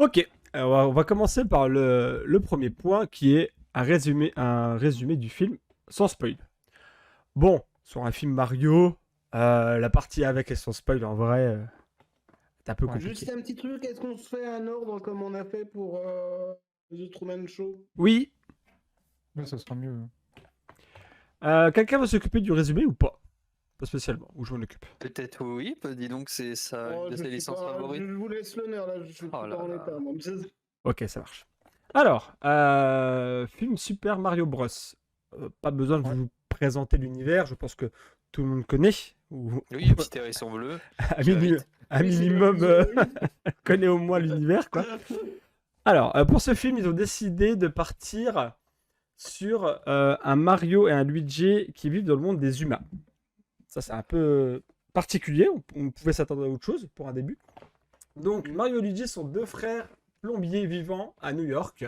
Ok, on va commencer par le premier point qui est un résumé du film sans spoil. Bon, sur un film Mario, la partie avec et sans spoil en vrai, c'est un peu Ouais. Juste compliqué. un petit truc, est-ce qu'on se fait un ordre comme on a fait pour The Truman Show? Oui, Ouais, ça sera mieux. quelqu'un va s'occuper du résumé ou pas? Pas spécialement, ou je m'en occupe. Peut-être oui, dis donc c'est ça une Oh, de je ses suis licences pas, favorites. je vous laisse l'honneur là, je suis Oh pas là en là. état. Moi. Ok, ça marche. Alors, film Super Mario Bros. Pas besoin de Ouais. vous présenter l'univers, je pense que tout le monde connaît, ou Oui, un petit hérisson bleu à, qui va minu- vite. à Oui, c'est minimum vrai, oui. connaît au moins l'univers, quoi. Alors, pour ce film, ils ont décidé de partir sur un Mario et un Luigi qui vivent dans le monde des humains. Ça, c'est un peu particulier. On pouvait s'attendre à autre chose pour un début. Donc, Mario et Luigi sont deux frères plombiers vivants à New York.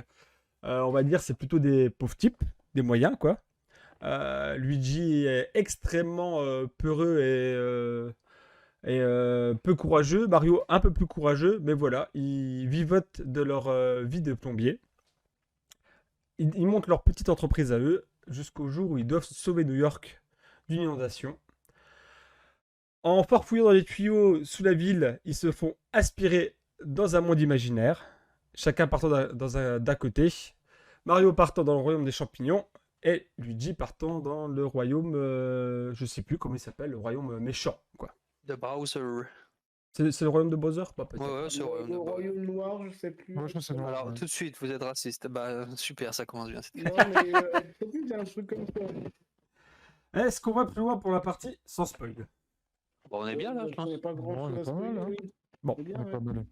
On va dire c'est plutôt des pauvres types, des moyens, quoi. Luigi est extrêmement peureux et peu courageux. Mario un peu plus courageux, mais voilà, ils vivotent de leur vie de plombier. Ils montent leur petite entreprise à eux jusqu'au jour où ils doivent sauver New York d'une inondation. En farfouillant dans les tuyaux sous la ville, ils se font aspirer dans un monde imaginaire, chacun partant d'un côté. Mario partant dans le royaume des champignons et Luigi partant dans le royaume, je sais plus comment il s'appelle, le royaume méchant, quoi. De Bowser. C'est le royaume de Bowser, pas Ouais, peut-être. ouais, c'est le royaume de Le Bowser. Royaume Noir, je sais plus. Ouais, je pense que c'est noir. Alors Ouais. tout de suite, vous êtes raciste. Bah super, ça commence bien. Non, mais il y a un truc comme ça. Est-ce qu'on va plus loin pour la partie sans spoil? Bon, on est bien là, je Je pense. connais pas grand on est chose à pas mal, spoiler, hein. oui. Bon, C'est bien, On est ouais. pas mal.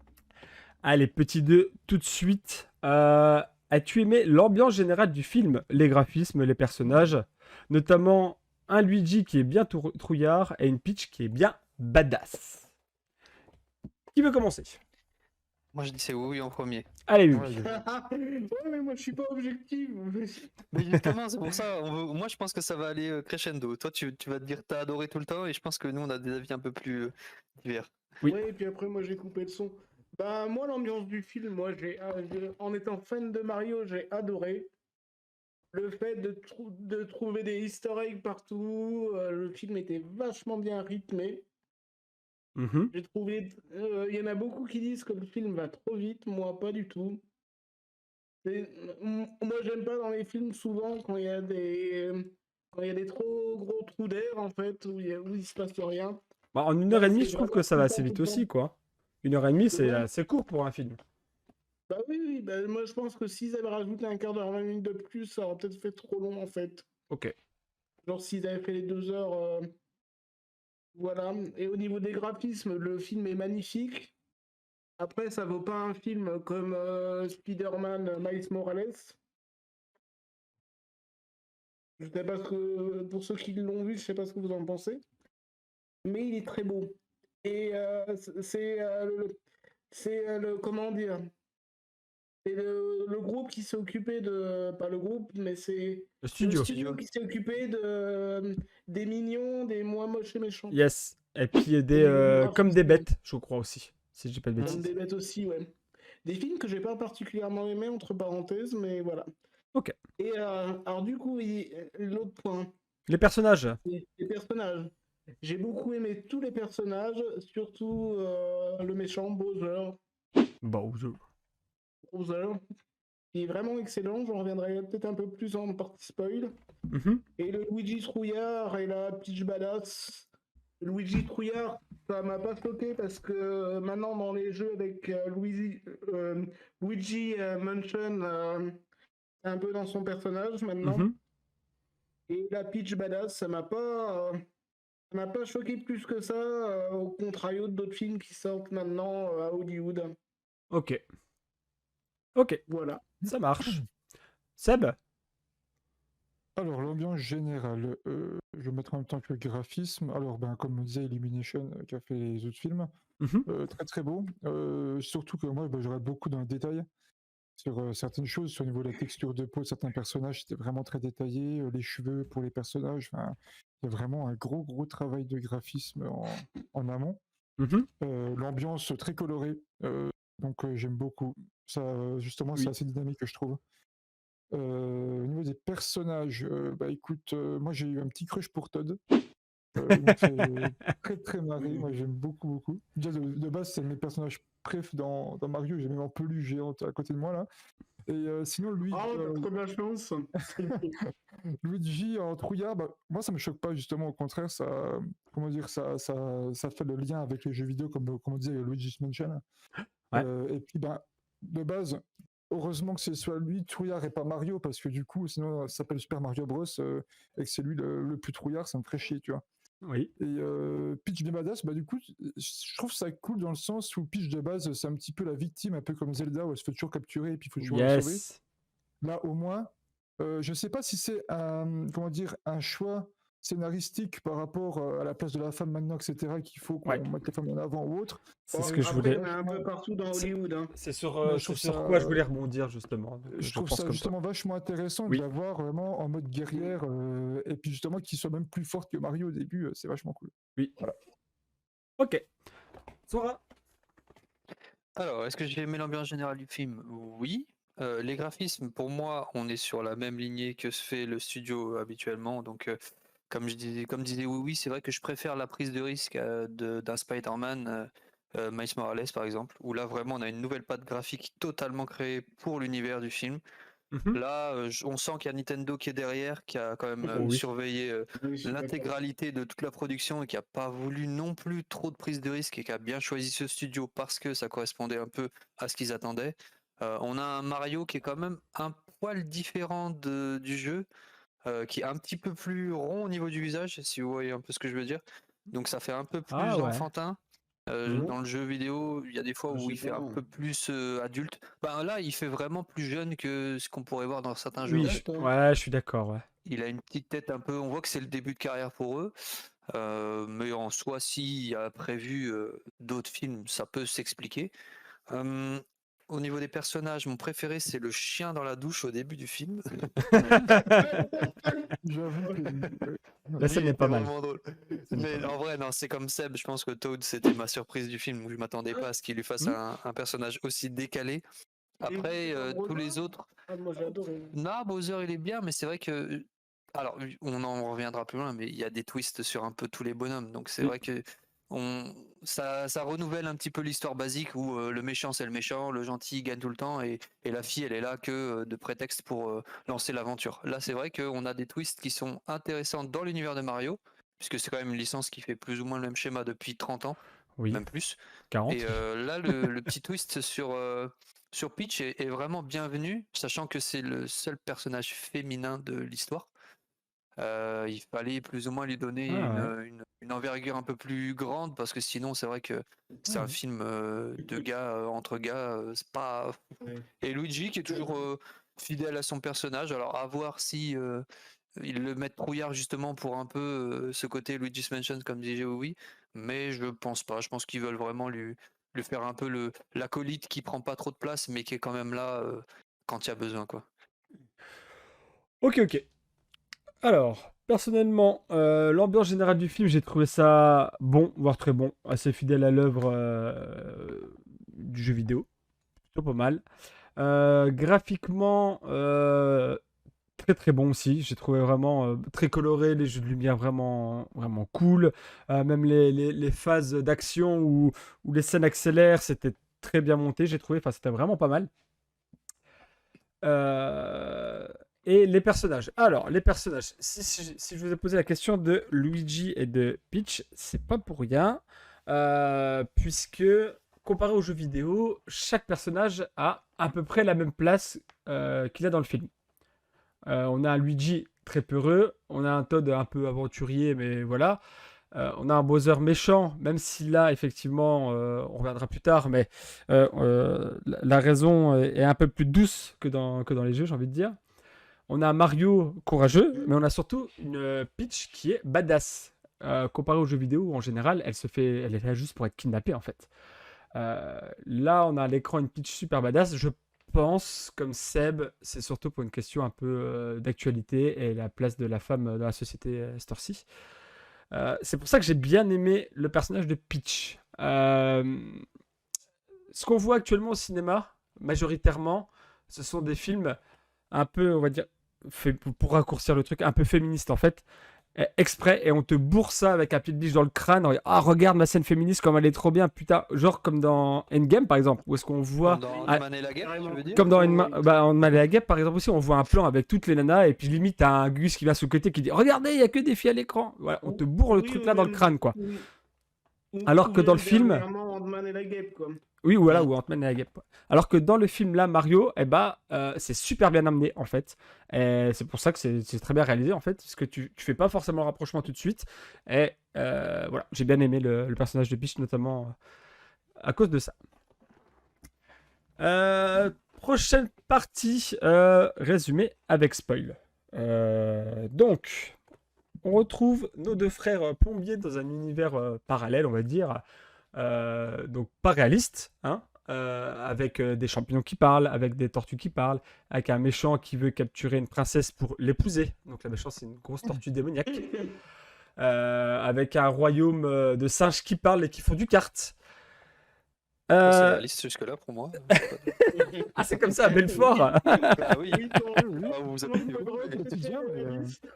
allez, petit 2, tout de suite. As-tu aimé l'ambiance générale du film? Les graphismes, les personnages, notamment un Luigi qui est bien trouillard et une Peach qui est bien badass. Qui veut commencer? Moi je dis c'est oui en premier. Allez, oui. Ouais, il y a- Ouais, mais moi je suis pas objectif. Mais justement, c'est pour ça. Moi je pense que ça va aller crescendo. Toi tu vas te dire que t'as adoré tout le temps et je pense que nous on a des avis un peu plus divers. Oui. Ouais, et puis après, moi j'ai coupé le son. Bah, moi, l'ambiance du film, en étant fan de Mario, j'ai adoré. Le fait de trouver des easter eggs partout, le film était vachement bien rythmé. Mhm. J'ai trouvé. Il y en a beaucoup qui disent que le film va trop vite, moi pas du tout. Moi j'aime pas dans les films souvent quand il y a des trop gros trous d'air en fait, où il se passe rien. Bah, en une heure Là, et demie, c'est je trouve vraiment que ça va assez tout vite le temps. aussi, quoi. Une heure et demie, c'est Ouais. assez court pour un film. Bah oui, oui, bah, moi je pense que s'ils avaient rajouté un quart d'heure, 20 minutes de plus, ça aurait peut-être fait trop long en fait. Ok. Genre s'ils avaient fait les 2 heures, voilà. Et au niveau des graphismes, le film est magnifique. Après, ça vaut pas un film comme Spider-Man Miles Morales. Je sais pas pour ceux qui l'ont vu, je sais pas ce que vous en pensez. Mais il est très beau. Et comment dire? C'est le groupe qui s'est occupé de. Pas le groupe, mais c'est Le le studio. studio qui s'est occupé des mignons, des moins moches et méchants. Yes. Et puis Au des niveau du comme des graphisme. bêtes, je crois aussi, si je dis pas de Comme bêtises. des bêtes aussi, ouais. Des films que j'ai pas particulièrement aimés, entre parenthèses, mais voilà. Ok. Et alors, du coup, l'autre point, Les personnages. c'est les personnages. J'ai beaucoup aimé tous les personnages, surtout le méchant Bowser. Bowser. Bowser, qui est vraiment excellent. J'en reviendrai peut-être un peu plus en partie spoil. Mhm. Et le Luigi Trouillard et la Peach Badass. Luigi Trouillard, ça m'a pas choqué parce que maintenant dans les jeux avec Luigi Mansion, un peu dans son personnage maintenant. Mhm. Et la Peach Badass, ça m'a pas choqué plus que ça, au contrario d'autres films qui sortent maintenant à Hollywood. Ok. Ok. Voilà. Ça marche. Seb? Alors, l'ambiance générale, je vais mettre en même temps que le graphisme. Alors, ben, comme on disait, Illumination qui a fait les autres films, Mhm. très très beau. Surtout que moi, ben, je regarde beaucoup dans le détail sur certaines choses, sur le niveau de la texture de peau de certains personnages, c'était vraiment très détaillé. Les cheveux pour les personnages, enfin, il y a vraiment un gros travail de graphisme en amont. Mhm. L'ambiance très colorée, Donc j'aime beaucoup. Ça, justement, c'est Oui. assez dynamique, je trouve. Au niveau des personnages, bah écoute, moi j'ai eu un petit crush pour Todd. Il m'a fait très très marrer. Moi j'aime beaucoup beaucoup. Déjà de base c'est un de mes personnages préf dans Mario. J'ai même un peluche géante à côté de moi là. Et sinon Oh, t'as trop de la chance. Luigi en trouillard, bah, moi ça me choque pas justement. Au contraire, ça, comment dire, ça fait le lien avec les jeux vidéo comme on disait Luigi's Mansion. Ouais. Et puis ben de base, heureusement que ce soit lui trouillard et pas Mario parce que du coup sinon ça s'appelle Super Mario Bros et que c'est lui le plus trouillard, ça me ferait chier, tu vois. Oui. Et Peach de badass, bah du coup, je trouve ça cool dans le sens où Peach de base, c'est un petit peu la victime, un peu comme Zelda, où elle se fait toujours capturer et puis il faut toujours la sauver. Yes. Là, au moins, je sais pas si c'est un, comment dire, un choix scénaristique par rapport à la place de la femme maintenant, etc., qu'il faut qu'on Ouais. mette la femme en avant ou autre. C'est Bon, ce que je après, il voulais. y en a un peu partout dans C'est- Hollywood. Hein. C'est Mais c'est sur quoi je voulais rebondir justement. Donc, je je trouve pense ça comme toi. justement vachement intéressant de Oui. la voir vraiment en mode guerrière et puis justement qu'il soit même plus forte que Mario au début, c'est vachement cool. Oui. Voilà. Ok. Sora. Alors, est-ce que j'ai aimé l'ambiance générale du film? Oui. Les graphismes, pour moi, on est sur la même lignée que se fait le studio habituellement. Donc, comme disait oui, c'est vrai que je préfère la prise de risque d'un Spider-Man, Miles Morales par exemple, où là vraiment on a une nouvelle patte graphique totalement créée pour l'univers du film. Mhm. Là, on sent qu'il y a Nintendo qui est derrière, qui a quand même Oh oui. surveillé Oui, je suis d'accord. l'intégralité de toute la production et qui a pas voulu non plus trop de prise de risque et qui a bien choisi ce studio parce que ça correspondait un peu à ce qu'ils attendaient. On a un Mario qui est quand même un poil différent du jeu, qui est un petit peu plus rond au niveau du visage, si vous voyez un peu ce que je veux dire. Donc ça fait un peu Ah plus ouais. enfantin. Mhm. Dans le jeu vidéo, il y a des fois Je où sais il fait pas. un peu plus adulte. Ben là, il fait vraiment plus jeune que ce qu'on pourrait voir dans certains jeux. Oui. En fait. D'accord. Ouais, je suis d'accord. Ouais. Il a une petite tête un peu. On voit que c'est le début de carrière pour eux. Mais en soi, s'il y a prévu d'autres films, ça peut s'expliquer. Euh, Au niveau des personnages, mon préféré, c'est le chien dans la douche au début du film. J'avoue que La Lui, scène il est pas était mal. vraiment drôle. Scène est pas Mais mal. en vrai, non, c'est comme Seb, je pense que Toad, c'était ma surprise du film, où je m'attendais pas à ce qu'il lui fasse Mhm. un personnage aussi décalé. Et Après, pas tous Bowser les autres. Ah, moi j'ai adoré. Non, Bowser, il est bien, mais c'est vrai que. Alors, on en reviendra plus loin, mais il y a des twists sur un peu tous les bonhommes. Donc, c'est Oui. vrai que ça renouvelle un petit peu l'histoire basique où le méchant, c'est le méchant, le gentil gagne tout le temps, et la fille, elle est là que de prétexte pour lancer l'aventure. Là, c'est vrai qu'on a des twists qui sont intéressants dans l'univers de Mario, puisque c'est quand même une licence qui fait plus ou moins le même schéma depuis 30 ans, Oui. même plus. 40. Et là, le petit twist sur Peach est vraiment bienvenu, sachant que c'est le seul personnage féminin de l'histoire. Il fallait plus ou moins lui donner Ah ouais. une envergure un peu plus grande, parce que sinon, c'est vrai que c'est Ah un ouais. film de gars, entre gars, c'est pas. Ouais. Et Luigi qui est toujours fidèle à son personnage, alors à voir si ils le mettent trouillard justement pour un peu ce côté Luigi's Mansion, comme disait oui, mais je pense pas. Je pense qu'ils veulent vraiment lui faire un peu l'acolyte qui prend pas trop de place, mais qui est quand même là quand il y a besoin, quoi. Ok, ok. Alors, personnellement, l'ambiance générale du film, j'ai trouvé ça bon, voire très bon, assez fidèle à l'œuvre du jeu vidéo. Plutôt pas mal. Graphiquement, très très bon aussi. J'ai trouvé vraiment très coloré, les jeux de lumière vraiment, vraiment cool. Même les phases d'action où les scènes accélèrent, c'était très bien monté, j'ai trouvé. Enfin, c'était vraiment pas mal. Euh, et les personnages. Alors, les personnages. Si je vous ai posé la question de Luigi et de Peach, c'est pas pour rien. Puisque, comparé aux jeux vidéo, chaque personnage a à peu près la même place qu'il a dans le film. On a un Luigi très peureux, on a un Toad un peu aventurier, mais voilà. On a un Bowser méchant, même si là, effectivement, on reviendra plus tard, mais la raison est un peu plus douce que dans les jeux, j'ai envie de dire. On a un Mario courageux, mais on a surtout une Peach qui est badass. Comparé aux jeux vidéo, où en général, elle est là juste pour être kidnappée, en fait. Là, on a à l'écran une Peach super badass. Je pense, comme Seb, c'est surtout pour une question un peu d'actualité et la place de la femme dans la société cette heure-ci. C'est pour ça que j'ai bien aimé le personnage de Peach. ce qu'on voit actuellement au cinéma, majoritairement, ce sont des films un peu, on va dire, pour raccourcir le truc, un peu féministes en fait, exprès, et on te bourre ça avec un pied de biche dans le crâne. Ah, regarde ma scène féministe comme elle est trop bien, putain. Genre comme dans Endgame par exemple, où est-ce qu'on voit. Dans Ah, Ant-Man et la guerre, tu veux dire? comme dans Ant-Man et la guêpe, par exemple, aussi, on voit un plan avec toutes les nanas, et puis limite, t'as un Gus qui va sur le côté qui dit regardez, il y a que des filles à l'écran. Voilà, on te bourre le Oui, truc ou là dans le même- crâne, quoi. ou Alors que dans le film- dernièrement, Ant-Man et la guêpe, quoi. Oui, voilà, ou Ant-Man et la guêpe. Alors que dans le film là, Mario, eh ben, c'est super bien amené, en fait. Et c'est pour ça que c'est très bien réalisé, en fait, parce que tu fais pas forcément le rapprochement tout de suite. Et voilà, j'ai bien aimé le personnage de Peach, notamment à cause de ça. Prochaine partie, résumé avec spoil. Donc, on retrouve nos deux frères plombiers dans un univers parallèle, on va dire. Donc, pas réaliste, hein, avec des champignons qui parlent, avec des tortues qui parlent, avec un méchant qui veut capturer une princesse pour l'épouser. Donc, la méchante, c'est une grosse tortue démoniaque. Avec un royaume de singes qui parlent et qui font du kart. C'est réaliste jusque-là pour moi. Ah, c'est comme ça à Belfort. Ah oui, Oui, ton- ah, vous vous ton appelez peu où, drôle, mais- c'est quotidien, mais, réaliste.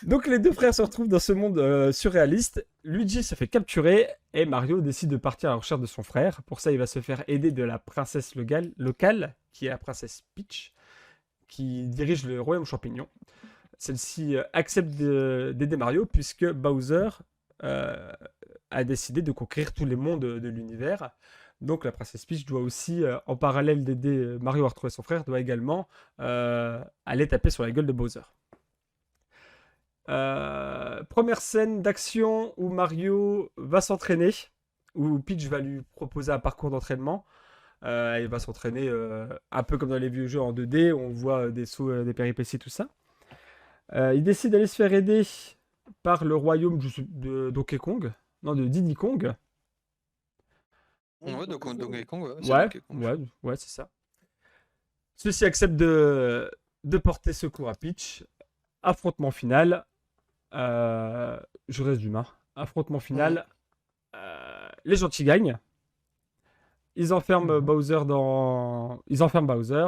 Donc les deux frères se retrouvent dans ce monde surréaliste. Luigi se fait capturer et Mario décide de partir à la recherche de son frère. Pour ça, il va se faire aider de la princesse locale, qui est la princesse Peach, qui dirige le royaume champignon. Celle-ci accepte d'aider Mario puisque Bowser a décidé de conquérir tous les mondes de l'univers. Donc la princesse Peach doit aussi, en parallèle d'aider Mario à retrouver son frère, doit également aller taper sur la gueule de Bowser. Première scène d'action où Mario va s'entraîner, où Peach va lui proposer un parcours d'entraînement. Il va s'entraîner un peu comme dans les vieux jeux en 2D, où on voit des sauts, des péripéties, tout ça. Il décide d'aller se faire aider par le royaume de Donkey Kong, non, de Diddy Kong. Ouais, donc Donkey Kong, ouais. c'est Ouais, Donkey Kong. ouais, c'est ça. Ceux-ci acceptent de porter secours à Peach. Affrontement final. Je résume. Affrontement final. Les gentils gagnent. Ils enferment Bowser Ils enferment Bowser.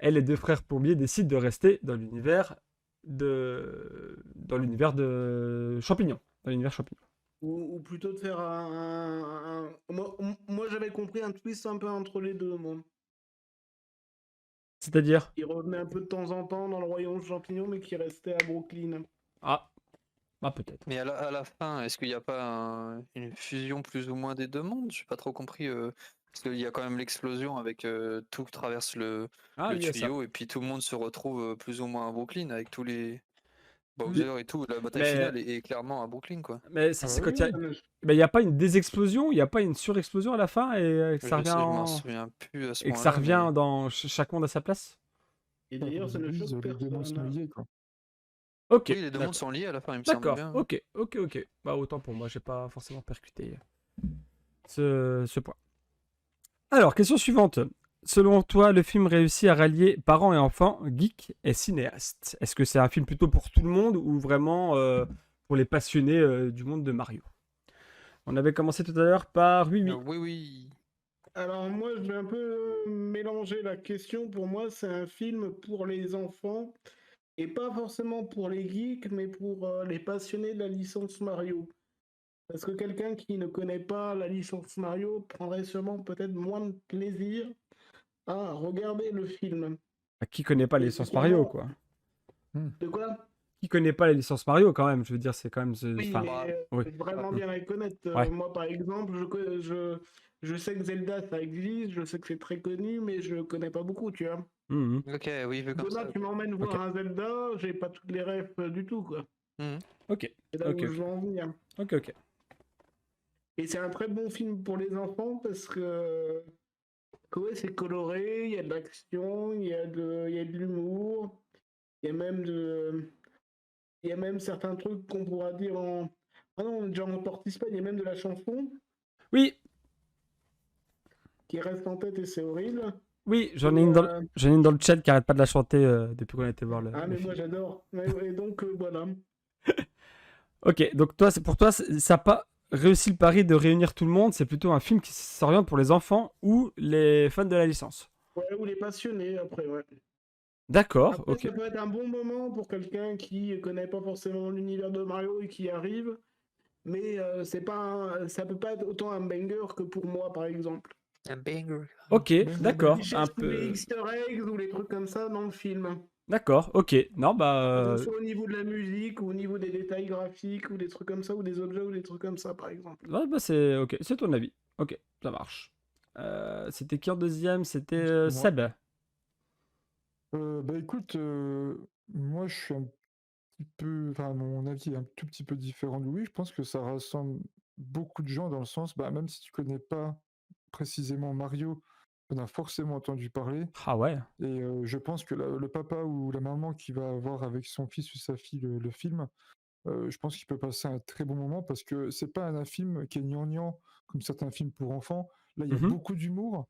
Et les deux frères plombiers décident de rester dans l'univers de champignons. Dans l'univers champignon. Ou plutôt de faire Moi, j'avais compris un twist un peu entre les deux, moi. C'est-à-dire. Il revenait un peu de temps en temps dans le royaume champignon, mais qui restait à Brooklyn. Ah, peut-être. Mais à la fin, est-ce qu'il n'y a pas une fusion plus ou moins des deux mondes? J'ai pas trop compris. Parce qu'il y a quand même l'explosion avec tout qui traverse le Il y a ça. tuyau et puis tout le monde se retrouve plus ou moins à Brooklyn avec tous les Bowser et tout. La bataille finale est clairement à Brooklyn, quoi. Mais ça, c'est quand il y a. Oui, Mais il n'y a pas une désexplosion, il n'y a pas une surexplosion à la fin et que ça revient Je m'en souviens plus à ce et que ça moment-là, revient dans chaque monde à sa place. Et d'ailleurs, ça ne Ils, choque les démons sont personne. liés, quoi. Ok. Oui, les deux mondes sont liés à la fin, il me semble D'accord. bien. Ok. Bah autant pour moi, j'ai pas forcément percuté ce point. Alors, question suivante. Selon toi, le film réussit à rallier parents et enfants, geeks et cinéastes. Est-ce que c'est un film plutôt pour tout le monde ou vraiment pour les passionnés du monde de Mario? On avait commencé tout à l'heure par oui. Oui. Alors moi, je vais un peu mélanger la question. Pour moi, c'est un film pour les enfants et pas forcément pour les geeks, mais pour les passionnés de la licence Mario. Parce que quelqu'un qui ne connaît pas la licence Mario prendrait sûrement peut-être moins de plaisir à regarder le film. Qui connaît pas les licences Mario, quoi? De quoi? Qui connaît pas les licences Mario, quand même? Je veux dire, c'est quand même... Oui, mais oui. vraiment bien les connaître. Ouais. Moi, par exemple, je sais que Zelda, ça existe, je sais que c'est très connu, mais je connais pas beaucoup, tu vois. Ok, oui, vu comme Demain, ça. tu m'emmènes voir Ok. un Zelda, j'ai pas toutes les rêves du tout, quoi. Ok. C'est là Ok, où je veux en venir. Ok. Et c'est un très bon film pour les enfants parce que ouais, c'est coloré, il y a de l'action, il y a de l'humour, il y a même certains trucs qu'on pourra dire en... Ah non, déjà on participe pas, il y a même de la chanson Oui, qui reste en tête et c'est horrible. oui, j'en ai une dans le chat qui arrête pas de la chanter depuis qu'on a été voir le Ah mais film. moi j'adore. Et donc voilà. Ok, donc toi, pour toi, ça a pas réussi le pari de réunir tout le monde, c'est plutôt un film qui s'oriente pour les enfants ou les fans de la licence. Ouais, ou les passionnés après, ouais. D'accord, Après, ok. ça peut être un bon moment pour quelqu'un qui connaît pas forcément l'univers de Mario et qui arrive, mais c'est pas ça peut pas être autant un banger que pour moi, par exemple. Un banger. Ok, Ben, d'accord, Il un cherche tous les peu... Easter eggs ou les trucs comme ça dans le film. D'accord, ok. Non, Que bah... ce soit au niveau de la musique ou au niveau des détails graphiques ou des trucs comme ça ou des objets ou des trucs comme ça, par exemple. ouais, bah c'est... Ok, c'est ton avis. Ok, ça marche. C'était qui en deuxième? C'était moi. Seb. Bah écoute, moi je suis un petit peu, enfin mon avis est un tout petit peu différent de Louis. Je pense que ça rassemble beaucoup de gens dans le sens, bah même si tu connais pas précisément Mario, on a forcément entendu parler. Ah ouais. Et je pense que le papa ou la maman qui va voir avec son fils ou sa fille le film, je pense qu'il peut passer un très bon moment parce que c'est pas un film qui est gnangnan comme certains films pour enfants. Là, il y a Mhm. beaucoup d'humour.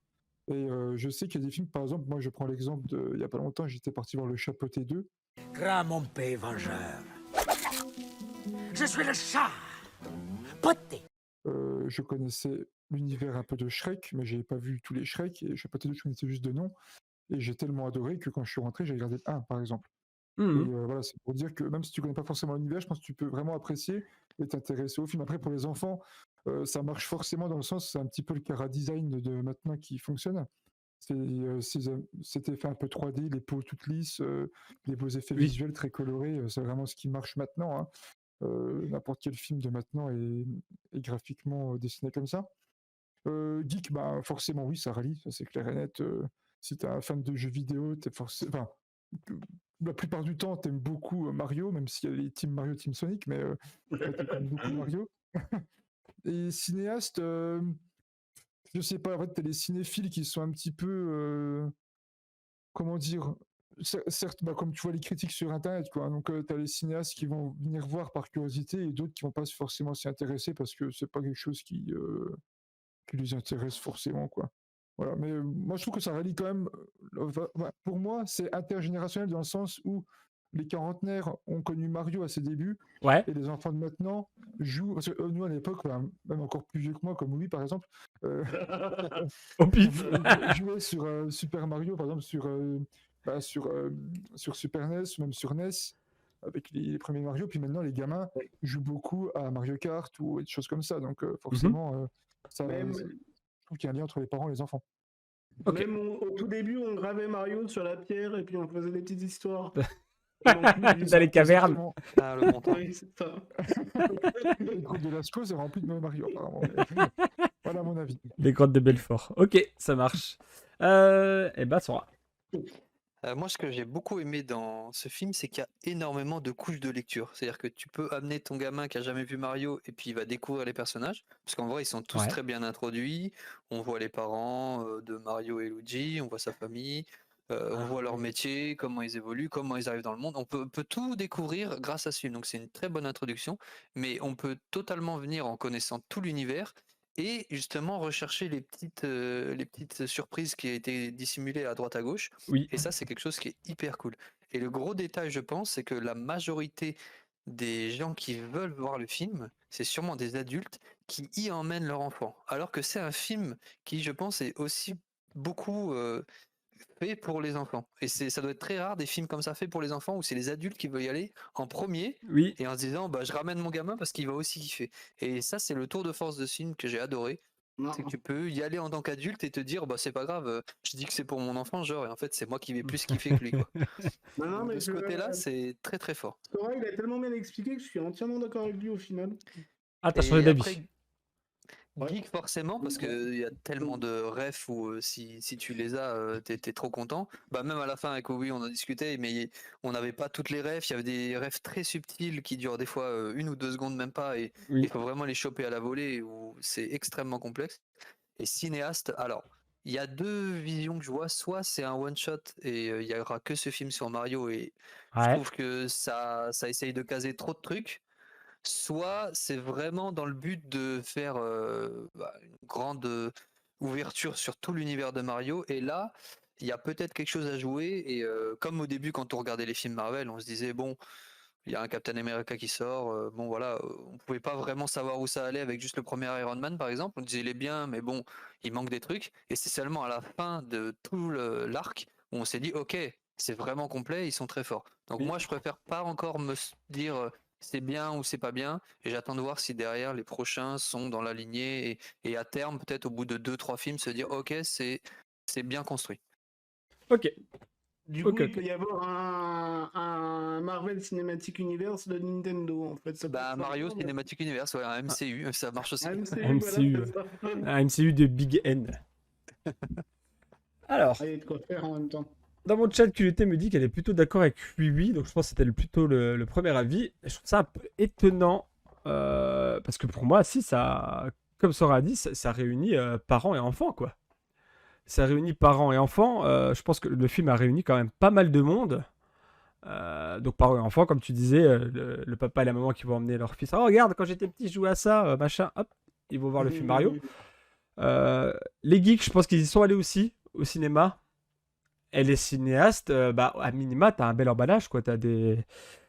Et je sais qu'il y a des films, par exemple, moi je prends l'exemple de, il y a pas longtemps, j'étais parti voir Le Chapeauté 2. Grand mon père vengeur. Je suis le chat. Poté. Je connaissais l'univers un peu de Shrek, mais j'avais pas vu tous les Shrek. Et Le Chapeauté 2, je connaissais juste de nom. Et j'ai tellement adoré que quand je suis rentré, j'ai regardé le 1, par exemple. Et Mhm. voilà, c'est pour dire que même si tu connais pas forcément l'univers, je pense que tu peux vraiment apprécier et t'intéresser au film. Après, pour les enfants, ça marche forcément dans le sens, c'est un petit peu le chara design de maintenant qui fonctionne. Cet effet un peu 3D, les peaux toutes lisses, les beaux effets Oui. visuels très colorés, c'est vraiment ce qui marche maintenant, hein. N'importe quel film de maintenant est graphiquement dessiné comme ça. Geek, bah, forcément oui, ça rallie, ça c'est clair et net. Si t'es un fan de jeux vidéo, t'es forcément... Enfin, la plupart du temps, t'aimes beaucoup Mario, même s'il y a les Team Mario, Team Sonic, mais t'aimes quand même beaucoup Mario. Et cinéaste, je sais pas, en fait, t'as les cinéphiles qui sont un petit peu, comment dire, certes, bah, comme tu vois les critiques sur Internet, quoi. Donc, t'as les cinéastes qui vont venir voir par curiosité et d'autres qui vont pas forcément s'y intéresser parce que c'est pas quelque chose qui les intéresse forcément, quoi. Voilà, mais moi je trouve que ça rallie quand même. Pour moi, c'est intergénérationnel dans le sens où les quarantenaires ont connu Mario à ses débuts Ouais. et les enfants de maintenant jouent. Parce que nous à l'époque, même encore plus vieux que moi, comme Louis par exemple, euh, Au pif. on jouait sur Super Mario, par exemple bah, sur Super NES, même sur NES, avec les premiers Mario. Puis maintenant, les gamins jouent beaucoup à Mario Kart ou des choses comme ça. Donc Mhm. forcément, ça, Même, je trouve qu'il y a un lien entre les parents et les enfants. Ok. même au tout début, on gravait Mario sur la pierre et puis on faisait des petites histoires. En plus, Dans les cavernes. Exactement. Ah, le montant. oui, c'est ça. Le groupe de Lascaux est rempli de Mario, apparemment. Mais voilà mon avis. Les grottes de Belfort. Ok, ça marche. Et bah, Sora. Moi, ce que j'ai beaucoup aimé dans ce film, c'est qu'il y a énormément de couches de lecture. C'est-à-dire que tu peux amener ton gamin qui a jamais vu Mario et puis il va découvrir les personnages. Parce qu'en vrai, ils sont tous Ouais. très bien introduits. On voit les parents de Mario et Luigi, on voit sa famille, on voit leur métier, comment ils évoluent, comment ils arrivent dans le monde. On peut tout découvrir grâce à ce film. Donc c'est une très bonne introduction. Mais on peut totalement venir en connaissant tout l'univers et justement rechercher les petites surprises qui ont été dissimulées à droite à gauche. Oui. Et ça, c'est quelque chose qui est hyper cool. Et le gros détail, je pense, c'est que la majorité des gens qui veulent voir le film, c'est sûrement des adultes qui y emmènent leur enfant. Alors que c'est un film qui, je pense, est aussi beaucoup fait pour les enfants. Et ça doit être très rare des films comme ça faits pour les enfants où c'est les adultes qui veulent y aller en premier Oui. et en se disant bah, je ramène mon gamin parce qu'il va aussi kiffer. Et ça, c'est le tour de force de ce film que j'ai adoré. C'est que tu peux y aller en tant qu'adulte et te dire bah c'est pas grave, je dis que c'est pour mon enfant genre et en fait c'est moi qui vais plus kiffer que lui quoi. Non, Donc mais de ce côté-là c'est très très fort. Sora, il a tellement bien expliqué que je suis entièrement d'accord avec lui au final. Ah, t'as changé Et d'avis. après geek forcément parce que il y a tellement de refs où si tu les as t'es trop content. Bah même à la fin avec Obi on en discutait mais on n'avait pas toutes les refs, il y avait des refs très subtils qui durent des fois 1 ou 2 secondes même pas et il Oui. faut vraiment les choper à la volée où c'est extrêmement complexe. Et cinéaste, alors, il y a deux visions que je vois. Soit c'est un one-shot et il y aura que ce film sur Mario et je Ouais. trouve que ça essaye de caser trop de trucs. Soit c'est vraiment dans le but de faire une grande ouverture sur tout l'univers de Mario. Et là, il y a peut-être quelque chose à jouer. Et comme au début, quand on regardait les films Marvel, on se disait, bon, il y a un Captain America qui sort. Bon voilà, on pouvait pas vraiment savoir où ça allait avec juste le premier Iron Man par exemple. On disait il est bien, mais bon, il manque des trucs. Et c'est seulement à la fin de tout l'arc où on s'est dit ok, c'est vraiment complet, ils sont très forts. Donc Oui. moi je préfère pas encore me dire c'est bien ou c'est pas bien, et j'attends de voir si derrière les prochains sont dans la lignée et à terme peut-être au bout de 2-3 films se dire ok c'est bien construit. Ok, Du ok, coup, il ok. peut y avoir un Marvel Cinematic Universe de Nintendo, en fait. Ça peut Bah être Mario sympa, mais... Cinematic Universe, ouais, un MCU, ça marche aussi. Un MCU, voilà, MCU, c'est ça. un MCU de Big N. Alors, Ah, il y a de quoi faire en même temps. dans mon chat, QT me dit qu'elle est plutôt d'accord avec oui, donc je pense que c'était plutôt le premier avis. Et je trouve ça un peu étonnant, parce que pour moi, si ça, comme Sora a dit, ça réunit parents et enfants, quoi. Ça réunit parents et enfants. Je pense que le film a réuni quand même pas mal de monde. Donc parents et enfants, comme tu disais, le papa et la maman qui vont emmener leur fils. Oh, regarde, quand j'étais petit, je jouais à ça, machin. Hop, ils vont voir le film Mario. Euh, les geeks, je pense qu'ils y sont allés aussi au cinéma. Et les cinéastes, bah, à minima, t'as un bel emballage, quoi. T'as des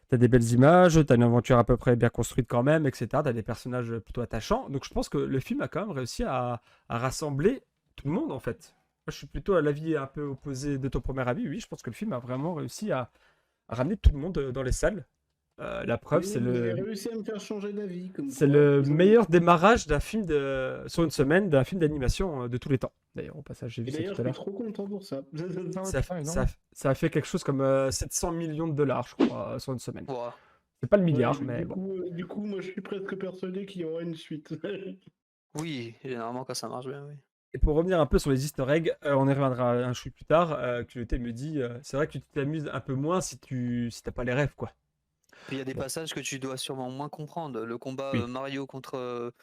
belles images, t'as une aventure à peu près bien construite quand même, etc. T'as des personnages plutôt attachants. Donc je pense que le film a quand même réussi à rassembler tout le monde, en fait. Moi, je suis plutôt à l'avis un peu opposé de ton premier avis. Oui, je pense que le film a vraiment réussi à ramener tout le monde dans les salles. La preuve, Oui, vous avez réussi à me faire changer d'avis, comme c'est quoi. le meilleur démarrage d'un film sur une semaine, d'un film d'animation de tous les temps. D'ailleurs, au passage, j'ai vu Et ça d'ailleurs, tout je à suis l'heure. trop content pour ça. Ah ouais, Ça, putain, ça, énorme. ça a fait quelque chose comme 700 millions de dollars, je crois, sur une semaine. Ouah. C'est pas le Ouais, milliard, mais bon. du coup, moi, je suis presque persuadé qu'il y aura une suite. Oui, généralement quand ça marche bien, oui. Et pour revenir un peu sur les easter eggs, on y reviendra un chouï plus tard. QT me dit, c'est vrai que tu t'amuses un peu moins si t'as pas les rêves, quoi. Puis il y a des Bon, passages que tu dois sûrement moins comprendre. Le combat oui. Mario contre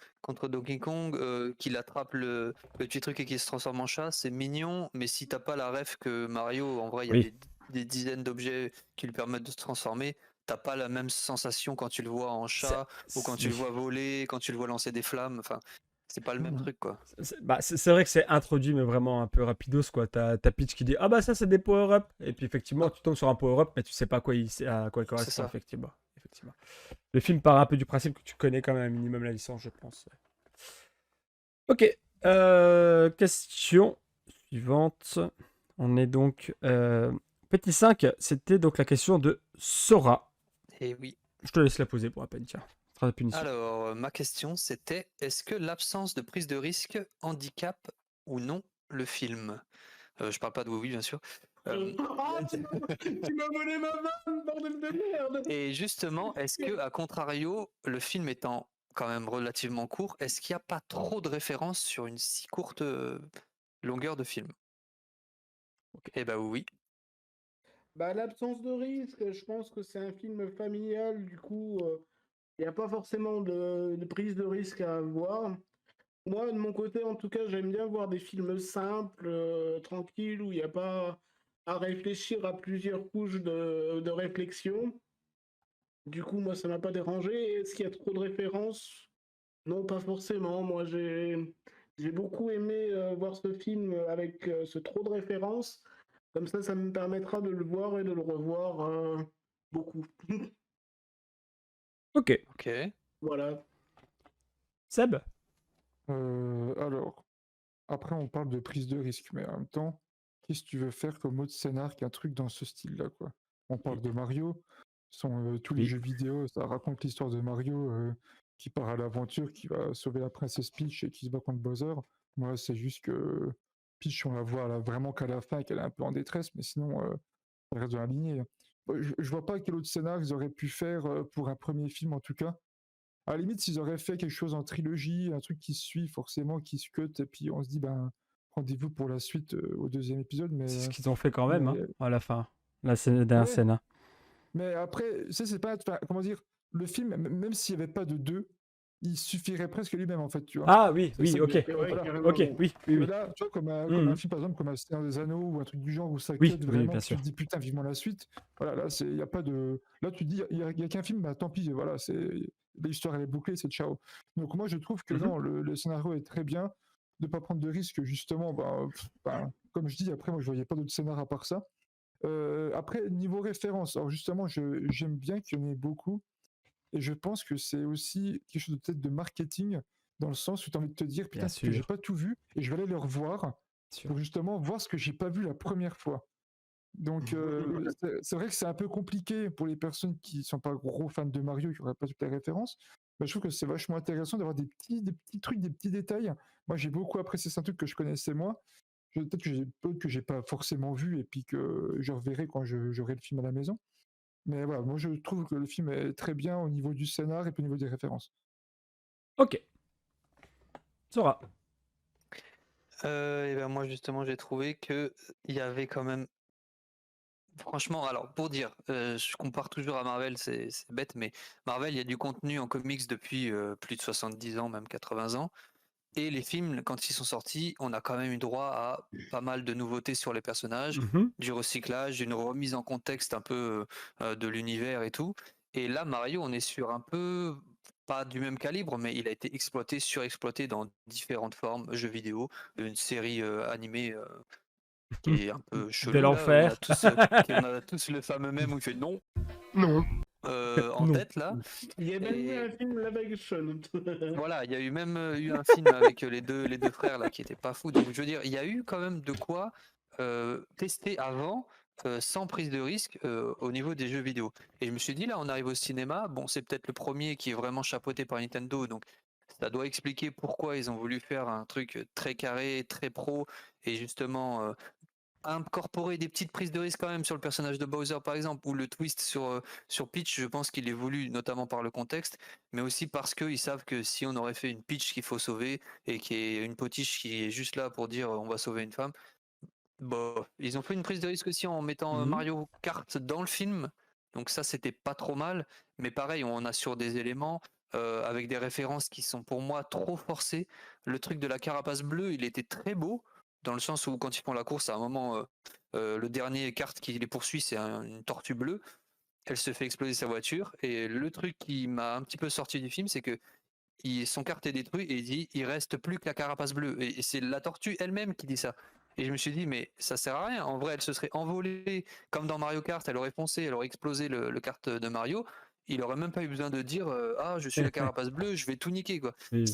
Donkey Kong, qu'il attrape le petit truc et qu'il se transforme en chat, c'est mignon, mais si t'as pas la ref que Mario, en vrai, il y a Oui. des dizaines d'objets qui lui permettent de se transformer, t'as pas la même sensation quand tu le vois en chat, ou quand tu le Oui. vois voler, quand tu le vois lancer des flammes, enfin, c'est pas le même truc, quoi. C'est vrai que c'est introduit, mais vraiment un peu rapidos, quoi. T'as Peach qui dit ah bah ça c'est des power-up. Et puis effectivement, Ah, tu tombes sur un power-up, mais tu sais pas à quoi il c'est correspond, ça. effectivement. Effectivement. Le film part un peu du principe que tu connais quand même un minimum la licence, je pense. Ok. Question suivante. On est donc. Petit 5, c'était donc la question de Sora. Et oui. Je te laisse la poser pour la peine, tiens. Ce sera la punition. Alors, ma question c'était, est-ce que l'absence de prise de risque handicape ou non le film? Je parle pas de oui, bien sûr. Ah, tu m'as volé ma vanne, bordel de merde! Et justement, est-ce que, à contrario, le film étant quand même relativement court, est-ce qu'il n'y a pas trop de références sur une si courte longueur de film? Eh ben oui. Bah, l'absence de risque, je pense que c'est un film familial, du coup, il n'y a pas forcément de prise de risque à avoir. Moi, de mon côté, en tout cas, j'aime bien voir des films simples, tranquilles, où il n'y a pas à réfléchir à plusieurs couches de réflexion. Du coup, moi, ça m'a pas dérangé. Est-ce qu'il y a trop de références? Non, pas forcément. Moi, j'ai beaucoup aimé voir ce film avec ce trop de références. Comme ça me permettra de le voir et de le revoir beaucoup. Ok. Ok. Voilà. Seb? Alors, après, on parle de prise de risque, mais en même temps, qu'est-ce que tu veux faire comme autre scénar qu'un truc dans ce style-là, quoi? On parle de Mario, tous les Oui. jeux vidéo, ça raconte l'histoire de Mario qui part à l'aventure, qui va sauver la princesse Peach et qui se bat contre Bowser. Moi, c'est juste que Peach, on la voit vraiment qu'à la fin et qu'elle est un peu en détresse, mais sinon, ça reste dans la lignée. Je vois pas quel autre scénar ils auraient pu faire pour un premier film, en tout cas. À la limite, s'ils auraient fait quelque chose en trilogie, un truc qui se suit forcément, qui se cut, et puis on se dit, ben, rendez-vous pour la suite au deuxième épisode. C'est ce qu'ils ont fait quand même, hein, Mais, à la fin. La dernière ouais, scène. Hein. mais après, ça, c'est pas. Enfin, comment dire, le film, même s'il n'y avait pas de deux, il suffirait presque lui-même, en fait, tu vois. Ah oui, oui, Ça ok. C'est vrai, voilà. carrément. Ok, oui, oui, oui. Là, tu vois, comme un Mhm. film, par exemple, comme un Seigneur des Anneaux ou un truc du genre où ça Oui, cut oui, vraiment, bien que tu sûr. te dis putain, vivement la suite. Voilà, là, il y a pas de. Là, tu te dis, il y a qu'un film, bah tant pis, voilà, l'histoire, elle est bouclée, c'est ciao. Donc, moi, je trouve que Mhm. non, le scénario est très bien, de pas prendre de risques, justement, comme je dis, après, moi, je voyais pas d'autre scénar à part ça. Après, niveau référence, alors justement, j'aime bien qu'il y en ait beaucoup. Et je pense que c'est aussi quelque chose de peut-être de marketing, dans le sens où tu as envie de te dire, putain, Bien c'est que j'ai sûr. pas tout vu, et je vais aller le revoir Sûr. pour justement voir ce que j'ai pas vu la première fois. Donc, c'est vrai que c'est un peu compliqué pour les personnes qui sont pas gros fans de Mario, qui n'auraient pas toutes les références. Mais je trouve que c'est vachement intéressant d'avoir des petits trucs, des petits détails. Moi, j'ai beaucoup apprécié c'est un truc que je connaissais moi. Peut-être que j'ai pas forcément vu et puis que je reverrai quand j'aurai le film à la maison. Mais voilà, moi je trouve que le film est très bien au niveau du scénar et puis au niveau des références. Ok. Sora. Et ben moi justement j'ai trouvé que il y avait quand même franchement alors pour dire je compare toujours à Marvel c'est bête mais Marvel il y a du contenu en comics depuis plus de 70 ans même 80 ans et les films quand ils sont sortis on a quand même eu droit à pas mal de nouveautés sur les personnages, Mhm. du recyclage, d'une remise en contexte un peu de l'univers et tout et là Mario on est sur un peu pas du même calibre mais il a été exploité surexploité dans différentes formes jeux vidéo une série animée qui est un peu De chelou là. l'enfer. On a tous le fameux mème où il fait non Non. en Non. tête là. Il y a même eu Et un film live action. voilà, il y a eu même eu un film avec les deux frères là qui étaient pas fous. Donc je veux dire, il y a eu quand même de quoi tester avant. Sans prise de risque au niveau des jeux vidéo. Et je me suis dit là, on arrive au cinéma. Bon, c'est peut-être le premier qui est vraiment chapeauté par Nintendo, donc ça doit expliquer pourquoi ils ont voulu faire un truc très carré, très pro, et justement incorporer des petites prises de risque quand même sur le personnage de Bowser par exemple, ou le twist sur Peach, je pense qu'il est voulu notamment par le contexte, mais aussi parce qu'ils savent que si on aurait fait une Peach qu'il faut sauver, et qui est une potiche qui est juste là pour dire on va sauver une femme, bon, ils ont fait une prise de risque aussi en mettant Mhm. Mario Kart dans le film, donc ça c'était pas trop mal, mais pareil on a sur des éléments avec des références qui sont pour moi trop forcées. Le truc de la carapace bleue, il était très beau, dans le sens où quand ils font la course, à un moment, le dernier kart qui les poursuit, c'est une tortue bleue, elle se fait exploser sa voiture, et le truc qui m'a un petit peu sorti du film, c'est que son kart est détruit et il dit il reste plus que la carapace bleue, et c'est la tortue elle-même qui dit ça. Et je me suis dit mais ça sert à rien, en vrai elle se serait envolée comme dans Mario Kart, elle aurait foncé, elle aurait explosé le kart de Mario, il aurait même pas eu besoin de dire ah je suis la carapace bleue, je vais tout niquer quoi. Oui.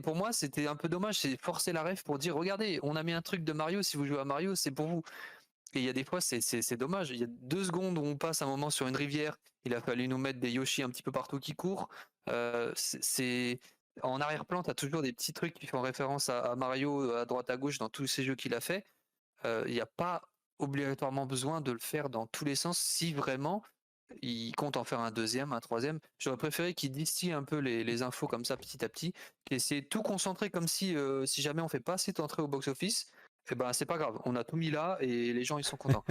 Pour moi c'était un peu dommage, c'est forcer la ref pour dire regardez on a mis un truc de Mario, si vous jouez à Mario c'est pour vous. Et il y a des fois c'est dommage, il y a 2 secondes où on passe un moment sur une rivière, il a fallu nous mettre des Yoshi un petit peu partout qui courent. C'est en arrière-plan, tu as toujours des petits trucs qui font référence à Mario à droite à gauche dans tous ces jeux qu'il a fait. Il n'y a pas obligatoirement besoin de le faire dans tous les sens si vraiment il compte en faire un deuxième, un troisième. J'aurais préféré qu'il distille un peu les infos comme ça petit à petit, qu'il essaie de tout concentrer comme si jamais on fait pas assez d'entrées au box-office, eh ben c'est pas grave, on a tout mis là et les gens ils sont contents.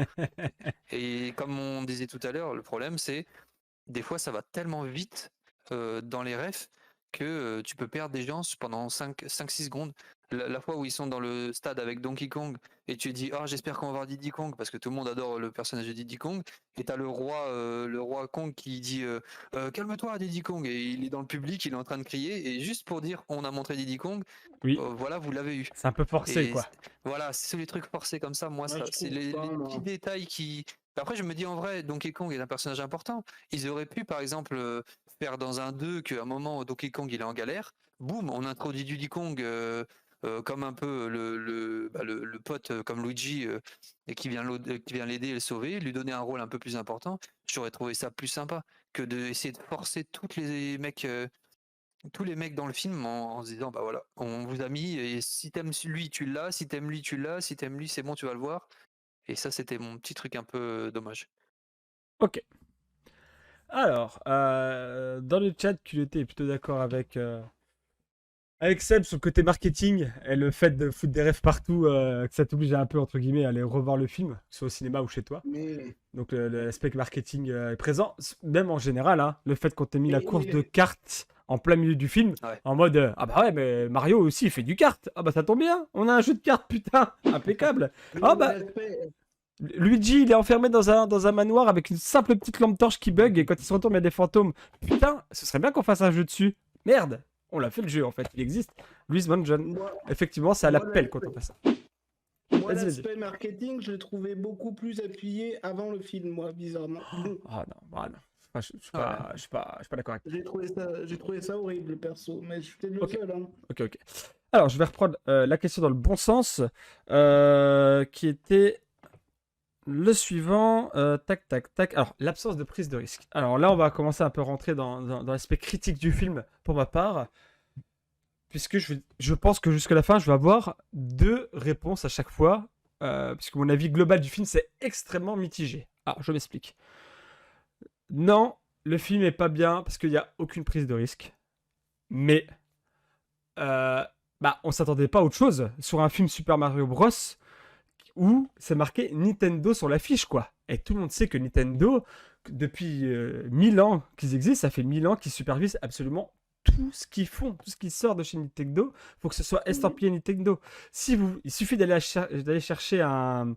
Et comme on disait tout à l'heure, le problème c'est des fois ça va tellement vite dans les refs que tu peux perdre des gens pendant 5-6 secondes. La fois où ils sont dans le stade avec Donkey Kong et tu dis ah j'espère qu'on va voir Diddy Kong parce que tout le monde adore le personnage de Diddy Kong, et t'as le roi Kong qui dit calme-toi Diddy Kong, et il est dans le public, il est en train de crier, et juste pour dire on a montré Diddy Kong, Oui. voilà vous l'avez eu. C'est un peu forcé, Et quoi. voilà, c'est les trucs forcés comme ça, moi, Moi, je c'est trouve les pas, moi. petits détails qui. Après, je me dis en vrai, Donkey Kong est un personnage important. Ils auraient pu, par exemple, faire dans un 2 qu'à un moment, Donkey Kong il est en galère. Boum, on introduit Diddy Kong comme un peu le pote comme Luigi et qui vient l'aider et le sauver, lui donner un rôle un peu plus important. J'aurais trouvé ça plus sympa que d'essayer de forcer tous les mecs dans le film en se disant bah voilà on vous a mis, et si t'aimes lui tu l'as, si t'aimes lui tu l'as, si t'aimes lui c'est bon tu vas le voir, et ça c'était mon petit truc un peu dommage. Ok. Alors, dans le chat, Culotté est plutôt d'accord avec Seb sur le côté marketing et le fait de foutre des refs partout, que ça t'oblige un peu, entre guillemets, à aller revoir le film, que ce soit au cinéma ou chez toi. Mais, Donc l'aspect marketing est présent. Même en général, hein, le fait qu'on t'ait mis la course de cartes en plein milieu du film, Ouais. en mode ah bah ouais, mais Mario aussi il fait du kart. Ah bah ça tombe bien, on a un jeu de cartes, putain, impeccable. Ah bah Luigi il est enfermé dans un manoir avec une simple petite lampe torche qui bug, et quand il se retourne il y a des fantômes. Putain, ce serait bien qu'on fasse un jeu dessus. Merde, on l'a fait le jeu en fait, il existe. Luis Mansion. moi, Effectivement, c'est à moi, l'appel l'aspect- quand on fait ça. Moi, Vas-y, vas-y. l'aspect marketing, je l'ai trouvé beaucoup plus appuyé avant le film, moi, bizarrement. Ah non, ah non. Enfin, je suis Ouais. pas, je suis pas, je suis pas d'accord avec toi. J'ai trouvé ça horrible, perso. Mais je suis peut-être le Ok. seul, hein. Ok. Alors, je vais reprendre la question dans le bon sens, qui était le suivant. Tac, tac, tac. Alors, l'absence de prise de risque. Alors là, on va commencer un peu rentrer dans l'aspect critique du film pour ma part, puisque je pense que jusqu'à la fin, je vais avoir 2 réponses à chaque fois, puisque mon avis global du film, c'est extrêmement mitigé. Alors, je m'explique. Non, le film est pas bien parce qu'il n'y a aucune prise de risque. Mais on s'attendait pas à autre chose sur un film Super Mario Bros. Où c'est marqué Nintendo sur l'affiche, quoi. Et tout le monde sait que Nintendo, depuis 1000 ans qu'ils existent, ça fait 1000 ans qu'ils supervisent absolument tout ce qu'ils font, tout ce qui sort de chez Nintendo, faut que ce soit estampillé Nintendo. Il suffit d'aller chercher un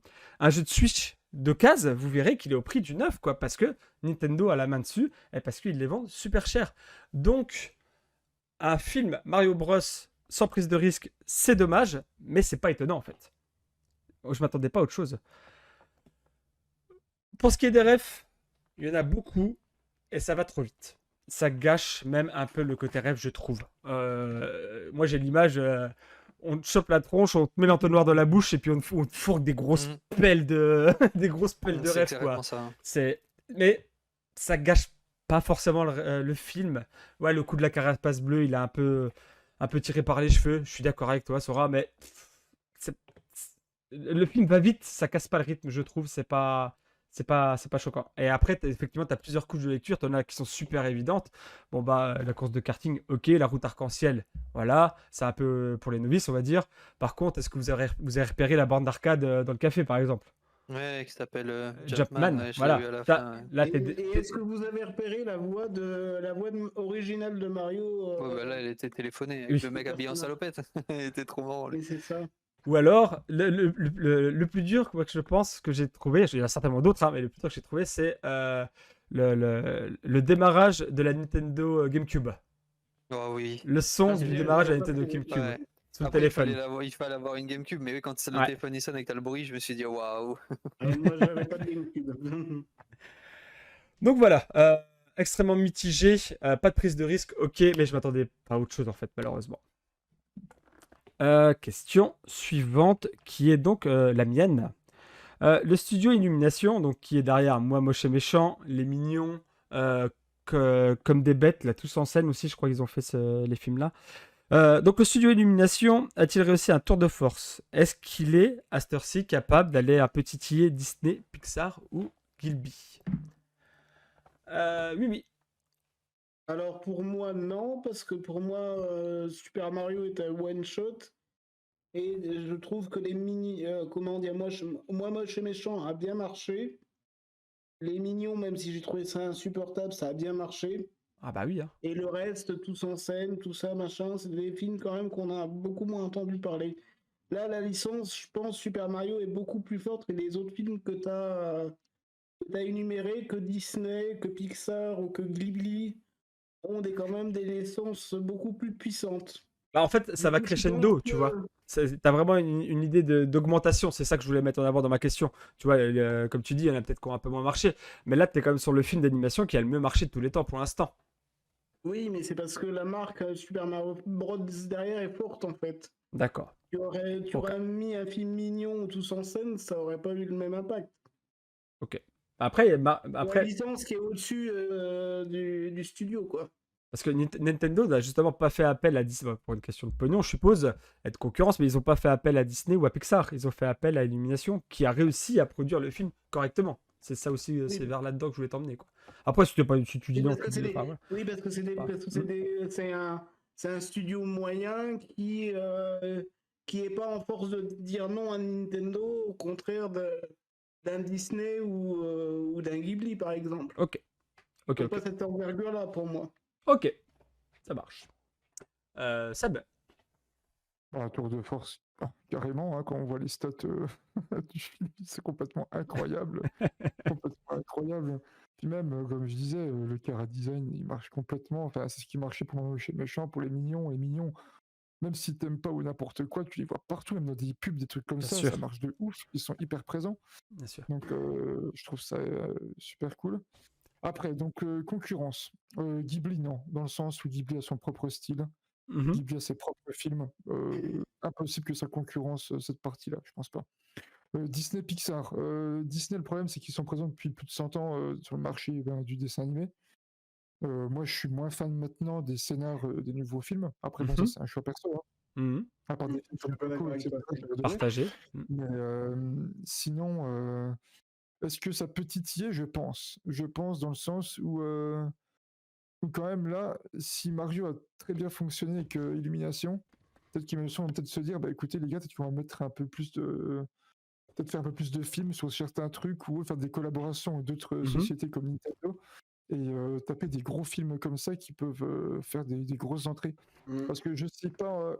jeu de Switch d'occasion, vous verrez qu'il est au prix du neuf, quoi, parce que Nintendo a la main dessus et parce qu'ils les vendent super cher. Donc, un film Mario Bros sans prise de risque, c'est dommage, mais c'est pas étonnant en fait. Je m'attendais pas à autre chose. Pour ce qui est des refs, il y en a beaucoup et ça va trop vite. Ça gâche même un peu le côté rêve, je trouve. Moi, j'ai l'image, on te chope la tronche, on te met l'entonnoir dans la bouche et puis on te fourgue des grosses pelles de, des grosses pelles de C'est rêve, quoi. carrément ça. Hein. Mais ça gâche pas forcément le film. Ouais, le coup de la carapace bleue, il a un peu tiré par les cheveux. Je suis d'accord avec toi, Sora, mais c'est- le film va vite, ça casse pas le rythme, je trouve. C'est pas choquant. Et après, effectivement, tu as plusieurs couches de lecture. Tu en as qui sont super évidentes. Bon, bah, la course de karting, ok. La route arc-en-ciel, voilà. C'est un peu pour les novices, on va dire. Par contre, est-ce que vous avez repéré la borne d'arcade dans le café, par exemple? Ouais, qui s'appelle Jumpman, ouais, je l'ai voilà. vu à la fin. Ouais. Là, Et est-ce que vous avez repéré la voix originale de Mario Ouais, bah là, elle était téléphonée avec Oui. le mec habillé en salopette. Elle était trop marrant. Oui, c'est ça. Ou alors, le plus dur, moi, que je pense que j'ai trouvé, il y en a certainement d'autres, hein, mais le plus dur que j'ai trouvé, c'est le démarrage de la Nintendo GameCube. Oh oui. Le son Ah, du c'est démarrage de la bien, Nintendo ça, GameCube Ouais. sur le Après, téléphone. il fallait avoir une GameCube, mais oui, quand le Ouais. téléphone il sonne avec le bruit, je me suis dit waouh. Moi, j'avais pas de GameCube. Donc voilà, extrêmement mitigé, pas de prise de risque, ok, mais je m'attendais pas à autre chose en fait, malheureusement. Question suivante, qui est donc la mienne. Le studio Illumination, donc qui est derrière Moi Moche et Méchant, Les Mignons, comme des bêtes, là, tous en scène aussi, je crois qu'ils ont fait les films-là. Donc le studio Illumination a-t-il réussi un tour de force? Est-ce qu'il est, à cette heure-ci, capable d'aller un peu titiller Disney, Pixar ou Gilby? Oui. Alors pour moi non, parce que pour moi Super Mario est un one shot et je trouve que les comment dire, moi Moche et Méchant a bien marché. Les Mignons, même si j'ai trouvé ça insupportable, ça a bien marché. Ah bah oui, hein. Et le reste, tous en scène, tout ça, machin, c'est des films quand même qu'on a beaucoup moins entendu parler. Là, la licence, je pense, Super Mario est beaucoup plus forte que les autres films que t'as énumérés, que Disney, que Pixar ou que Ghibli ont quand même des licences beaucoup plus puissantes. Bah, en fait, ça va Du coup, je crescendo, pense tu que- vois. T'as vraiment une idée d'augmentation, c'est ça que je voulais mettre en avant dans ma question. Tu vois, comme tu dis, il y en a peut-être qui ont un peu moins marché, mais là, t'es quand même sur le film d'animation qui a le mieux marché de tous les temps pour l'instant. Oui, mais c'est parce que la marque Super Mario Bros. Derrière est forte en fait. D'accord. Tu Ok. aurais mis un film mignon ou tous en scène, ça aurait pas eu le même impact. Ok. Après, La après licence qui est au-dessus du studio, quoi. parce que Nintendo n'a justement pas fait appel à Disney, pour une question de pognon, je suppose, être concurrence, mais ils n'ont pas fait appel à Disney ou à Pixar. Ils ont fait appel à Illumination qui a réussi à produire le film correctement. C'est ça aussi, c'est vers là-dedans que je voulais t'emmener, quoi. Après, si tu dis non, Parce que tu dis, enfin, voilà. Oui, parce que c'est un studio moyen qui est pas en force de dire non à Nintendo, au contraire d'un Disney ou d'un Ghibli, par exemple. Ok. C'est pas cette envergure-là pour moi. Ok, ça marche. Seb. Un tour de force, carrément, hein, quand on voit les stats du film, c'est complètement incroyable. Complètement incroyable. Puis même, comme je disais, le chara design, il marche complètement. Enfin, c'est ce qui marchait pour Moche et Méchant, pour les Mignons. Les Mignons, même si t'aimes pas ou n'importe quoi, tu les vois partout, même dans des pubs, des trucs comme Bien ça sûr. marche de ouf, ils sont hyper présents. Bien sûr. Donc je trouve ça super cool. Après, donc concurrence. Ghibli, non, dans le sens où Ghibli a son propre style, Mhm. Ghibli a ses propres films. Impossible que ça concurrence cette partie-là, je pense pas. Disney Pixar. Disney, le problème, c'est qu'ils sont présents depuis plus de 100 ans sur le marché du dessin animé. Moi, je suis moins fan maintenant des scénars des nouveaux films. Après, bon, ça, Mhm. c'est un choix perso, hein. Mhm. À part des films Je suis comme un peu d'accord Coco, avec etc., toi. j'ai adoré. Partagé. Mais sinon, est-ce que ça peut titiller? Je pense. Je pense dans le sens où quand même là, si Mario a très bien fonctionné avec Illumination, peut-être qu'Illumination va peut-être se dire, bah écoutez les gars, peut-être qu'on va mettre un peu plus de... Peut-être faire un peu plus de films sur certains trucs ou faire des collaborations avec d'autres Mhm. sociétés comme Nintendo et taper des gros films comme ça qui peuvent faire des grosses entrées. Mm. Parce que je sais pas,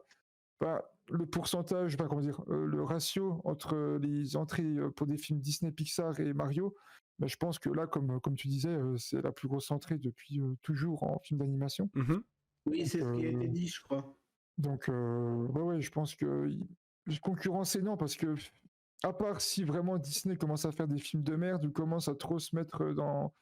le pourcentage, je sais pas comment dire, le ratio entre les entrées pour des films Disney, Pixar et Mario, bah, je pense que là, comme tu disais, c'est la plus grosse entrée depuis toujours en film d'animation. Mhm. Oui, c'est ce qui a été Euh, dit, je crois. donc, ouais, je pense que concurrence, c'est non, parce que à part si vraiment Disney commence à faire des films de merde ou commence à trop se mettre dans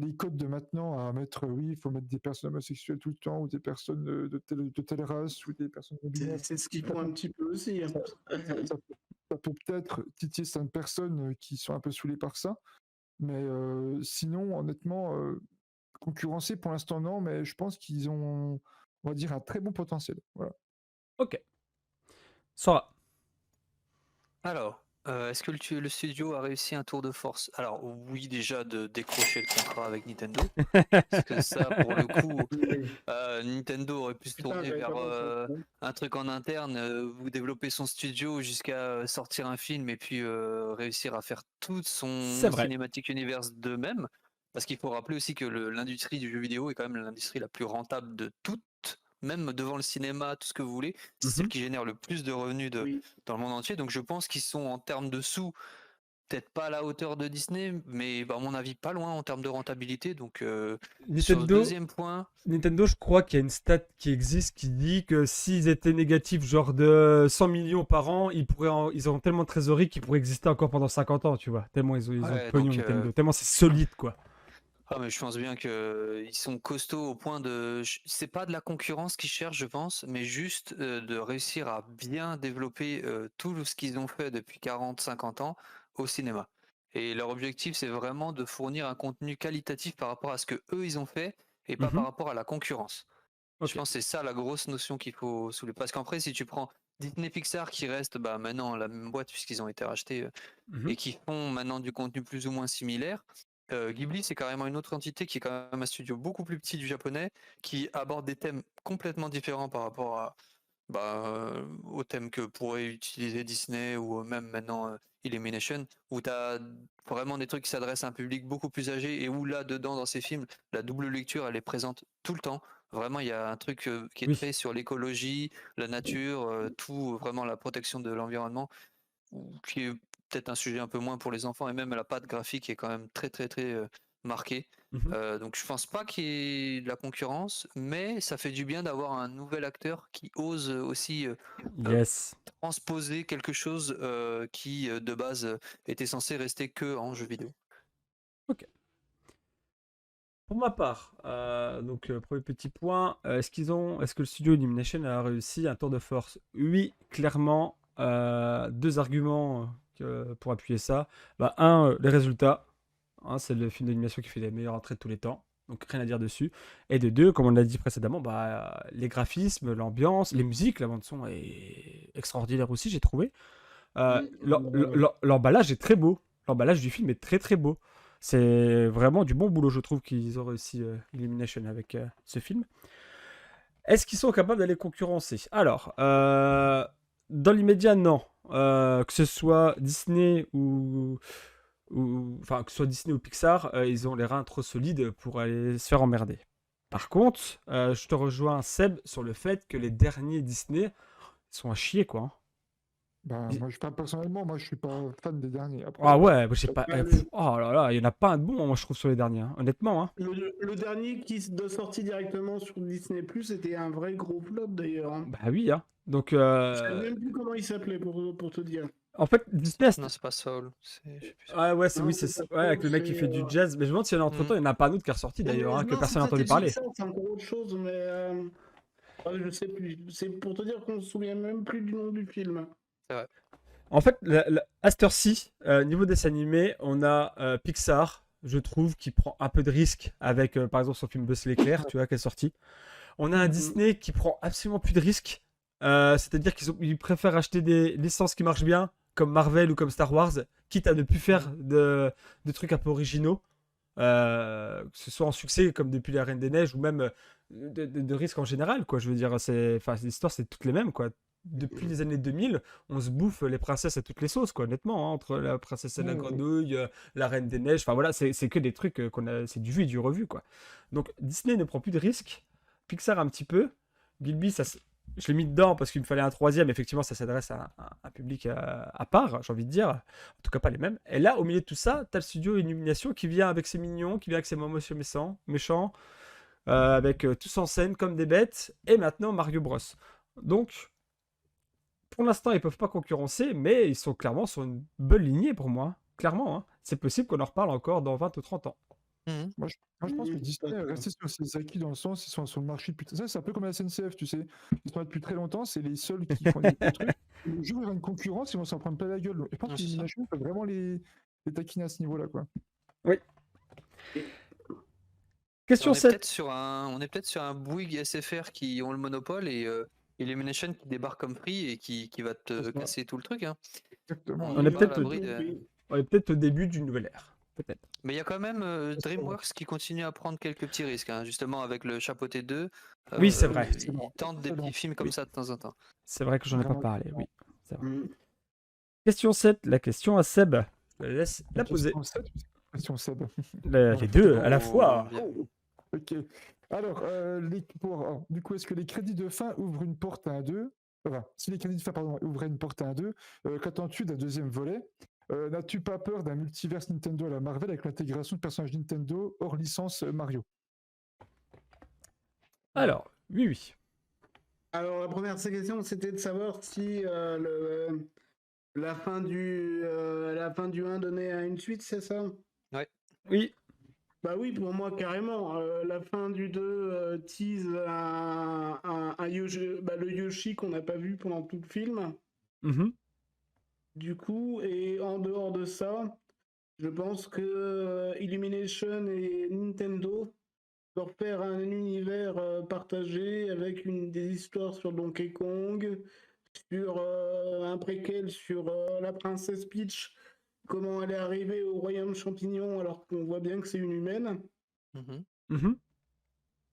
les codes de maintenant, à mettre, oui, il faut mettre des personnes homosexuelles tout le temps, ou des personnes de telle race, ou des personnes non binaires. C'est ce qu'ils font un petit peu aussi. Hein. Ça peut peut-être titiller certaines personnes qui sont un peu saoulées par ça, mais sinon, honnêtement, concurrencer pour l'instant, non, mais je pense qu'ils ont, on va dire, un très bon potentiel. Voilà. Ok. Sora. Alors, est-ce que le studio a réussi un tour de force? Alors oui, déjà de décrocher le contrat avec Nintendo, parce que ça, pour le coup, Oui. Nintendo aurait pu se Putain, tourner j'avais vers pas pensé. un truc en interne, vous développer son studio jusqu'à sortir un film et puis réussir à faire tout C'est son vrai. cinématique universe d'eux-mêmes. Parce qu'il faut rappeler aussi que l'industrie du jeu vidéo est quand même l'industrie la plus rentable de toutes, même devant le cinéma, tout ce que vous voulez. C'est celle Mhm. qui génère le plus de revenus Oui. dans le monde entier. Donc je pense qu'ils sont en termes de sous, peut-être pas à la hauteur de Disney, mais à mon avis pas loin en termes de rentabilité. Donc sur ce Nintendo, deuxième point, Nintendo, je crois qu'il y a une stat qui existe qui dit que s'ils étaient négatifs, genre de 100 millions par an, ils auront tellement de trésorerie qu'ils pourraient exister encore pendant 50 ans, tu vois. Tellement ils ont de ouais, pognon, donc Nintendo. Tellement c'est solide, quoi. mais je pense bien que ils sont costauds au point de. C'est pas de la concurrence qu'ils cherchent, je pense, mais juste de réussir à bien développer tout ce qu'ils ont fait depuis 40-50 ans au cinéma. Et leur objectif, c'est vraiment de fournir un contenu qualitatif par rapport à ce que eux ils ont fait et pas par Mhm. rapport à la concurrence. Je Ok. pense que c'est ça la grosse notion qu'il faut soulever. Parce qu'après, si tu prends Disney Pixar qui reste maintenant la même boîte puisqu'ils ont été rachetés Mhm. et qui font maintenant du contenu plus ou moins similaire. Ghibli, c'est carrément une autre entité qui est quand même un studio beaucoup plus petit du japonais, qui aborde des thèmes complètement différents par rapport aux thèmes que pourrait utiliser Disney ou même maintenant Illumination, où tu as vraiment des trucs qui s'adressent à un public beaucoup plus âgé et où là-dedans, dans ces films, la double lecture, elle est présente tout le temps. Vraiment, il y a un truc qui est Oui. très sur l'écologie, la nature, tout, vraiment la protection de l'environnement qui est peut-être un sujet un peu moins pour les enfants et même la patte graphique est quand même très très très marquée. Mhm. Donc je pense pas qu'il y ait de la concurrence, mais ça fait du bien d'avoir un nouvel acteur qui ose aussi Yes. transposer quelque chose qui de base était censé rester que en jeu vidéo. Ok. Pour ma part, premier petit point, est-ce que le studio Illumination a réussi un tour de force? Oui, clairement. Deux arguments pour appuyer ça. Les résultats. Hein, c'est le film d'animation qui fait les meilleures entrées de tous les temps. Donc rien à dire dessus. Et de deux, comme on l'a dit précédemment, les graphismes, l'ambiance, les musiques, la bande son est extraordinaire aussi, j'ai trouvé. L'emballage est très beau. L'emballage du film est très très beau. C'est vraiment du bon boulot, je trouve, qu'ils ont réussi Illumination avec ce film. Est-ce qu'ils sont capables d'aller concurrencer? Alors, dans l'immédiat, non. Que ce soit Disney enfin, que ce soit Disney ou Pixar, ils ont les reins trop solides pour aller se faire emmerder. Par contre, je te rejoins, Seb, sur le fait que les derniers Disney sont à chier, quoi. Ben, Dis- moi, personnellement, moi, je suis pas fan des derniers. Après, Ah ouais, moi, j'ai pas. Bah, le, Oh là là, il y en a pas un de bon, moi, je trouve, sur les derniers, hein. Honnêtement, hein. le dernier de sortie directement sur Disney+, c'était un vrai gros flop d'ailleurs, hein. Bah oui, hein. Donc, Je sais même plus comment il s'appelait pour te dire. en fait, Disney. Non, c'est pas Soul. Je sais plus. Ah ouais, c'est Non, oui, c'est c'est pas ouais, avec Soul, le mec qui c'est fait du jazz. Mais je me demande s'il y en a entre temps, il n'y en a pas un autre qui est ressorti d'ailleurs, hein, que non, personne n'a entendu c'était parler. Jigsaw, c'est encore autre chose, mais ouais, je sais plus. C'est pour te dire qu'on se souvient même plus du nom du film. En fait, à cette heure-ci, niveau dessin animé, on a Pixar, je trouve, qui prend un peu de risque avec, par exemple, son film Buzz l'éclair, tu vois, qui est sorti. On a un Disney qui prend absolument plus de risques. C'est-à-dire ils préfèrent acheter des licences qui marchent bien, comme Marvel ou comme Star Wars, quitte à ne plus faire de trucs un peu originaux. Que ce soit en succès comme depuis La Reine des Neiges ou même de risques en général, quoi. Je veux dire, enfin, les histoires, c'est toutes les mêmes, quoi. Depuis les années 2000, on se bouffe les princesses à toutes les sauces, quoi, honnêtement, hein, entre la princesse et la Ouais, grenouille, la Reine des Neiges, enfin voilà, c'est que des trucs c'est du vu et du revu, quoi. Donc Disney ne prend plus de risques, Pixar un petit peu, Gilby, je l'ai mis dedans parce qu'il me fallait un troisième, effectivement, ça s'adresse à un public à part, j'ai envie de dire, en tout cas pas les mêmes. Et là, au milieu de tout ça, t'as le studio Illumination qui vient avec ses mignons, qui vient avec ses monsieur méchants, avec tous en scène comme des bêtes, et maintenant Mario Bros. Donc, pour l'instant, ils peuvent pas concurrencer, mais ils sont clairement sur une bonne lignée pour moi. Clairement, hein. C'est possible qu'on en reparle encore dans 20 ou 30 ans. Mhm. moi, je pense que Disney est D'accord. resté sur ses acquis dans le sens, ils sont sur le marché depuis. Ça, c'est un peu comme la SNCF, tu sais. Ils sont là depuis très longtemps, c'est les seuls qui font des bons trucs. Le jour où il y aura une concurrence, ils vont s'en prendre plein la gueule. Je pense Ouais, que c'est ça. l'Illumination peut vraiment les taquiner à ce niveau-là, quoi. Oui. Et- Question On est 7. peut-être sur un Bouygues SFR qui ont le monopole et Illumination qui débarque comme prix et qui va te C'est ça. casser tout le truc. Hein. Exactement. On est n'est pas à peut-être l'abri de- On est peut-être au début d'une nouvelle ère. Peut-être. Mais il y a quand même C'est ça. DreamWorks qui continue à prendre quelques petits risques, hein, justement avec le Chapeauté 2. Oui, c'est vrai. C'est bon. Ils tentent des C'est bon. petits films comme Oui. ça de temps en temps. C'est vrai que j'en ai pas Vraiment. parlé, oui. C'est vrai. Mm. Question 7, la question à Seb. Je te laisse la poser. Question 7 ou question Seb? Les deux à la Oh, fois. bien. Ok. Alors, du coup, est-ce que les crédits de fin ouvrent une porte à un 2? Enfin, si les crédits de fin, pardon, ouvraient une porte à un 2, qu'attends-tu d'un deuxième volet? N'as-tu pas peur d'un multiverse Nintendo à la Marvel avec l'intégration de personnages Nintendo hors licence Mario? Alors, oui, oui. Alors, la première question, c'était de savoir si la fin du 1 donnait à une suite, c'est ça? Oui. Bah oui, pour moi, carrément. La fin du 2 tease un Yoshi, le Yoshi qu'on n'a pas vu pendant tout le film. Mhm. Du coup, et en dehors de ça, je pense que Illumination et Nintendo doivent faire un univers partagé avec des histoires sur Donkey Kong, sur un préquel sur la princesse Peach, comment elle est arrivée au royaume champignon alors qu'on voit bien que c'est une humaine. Mhm. Mhm.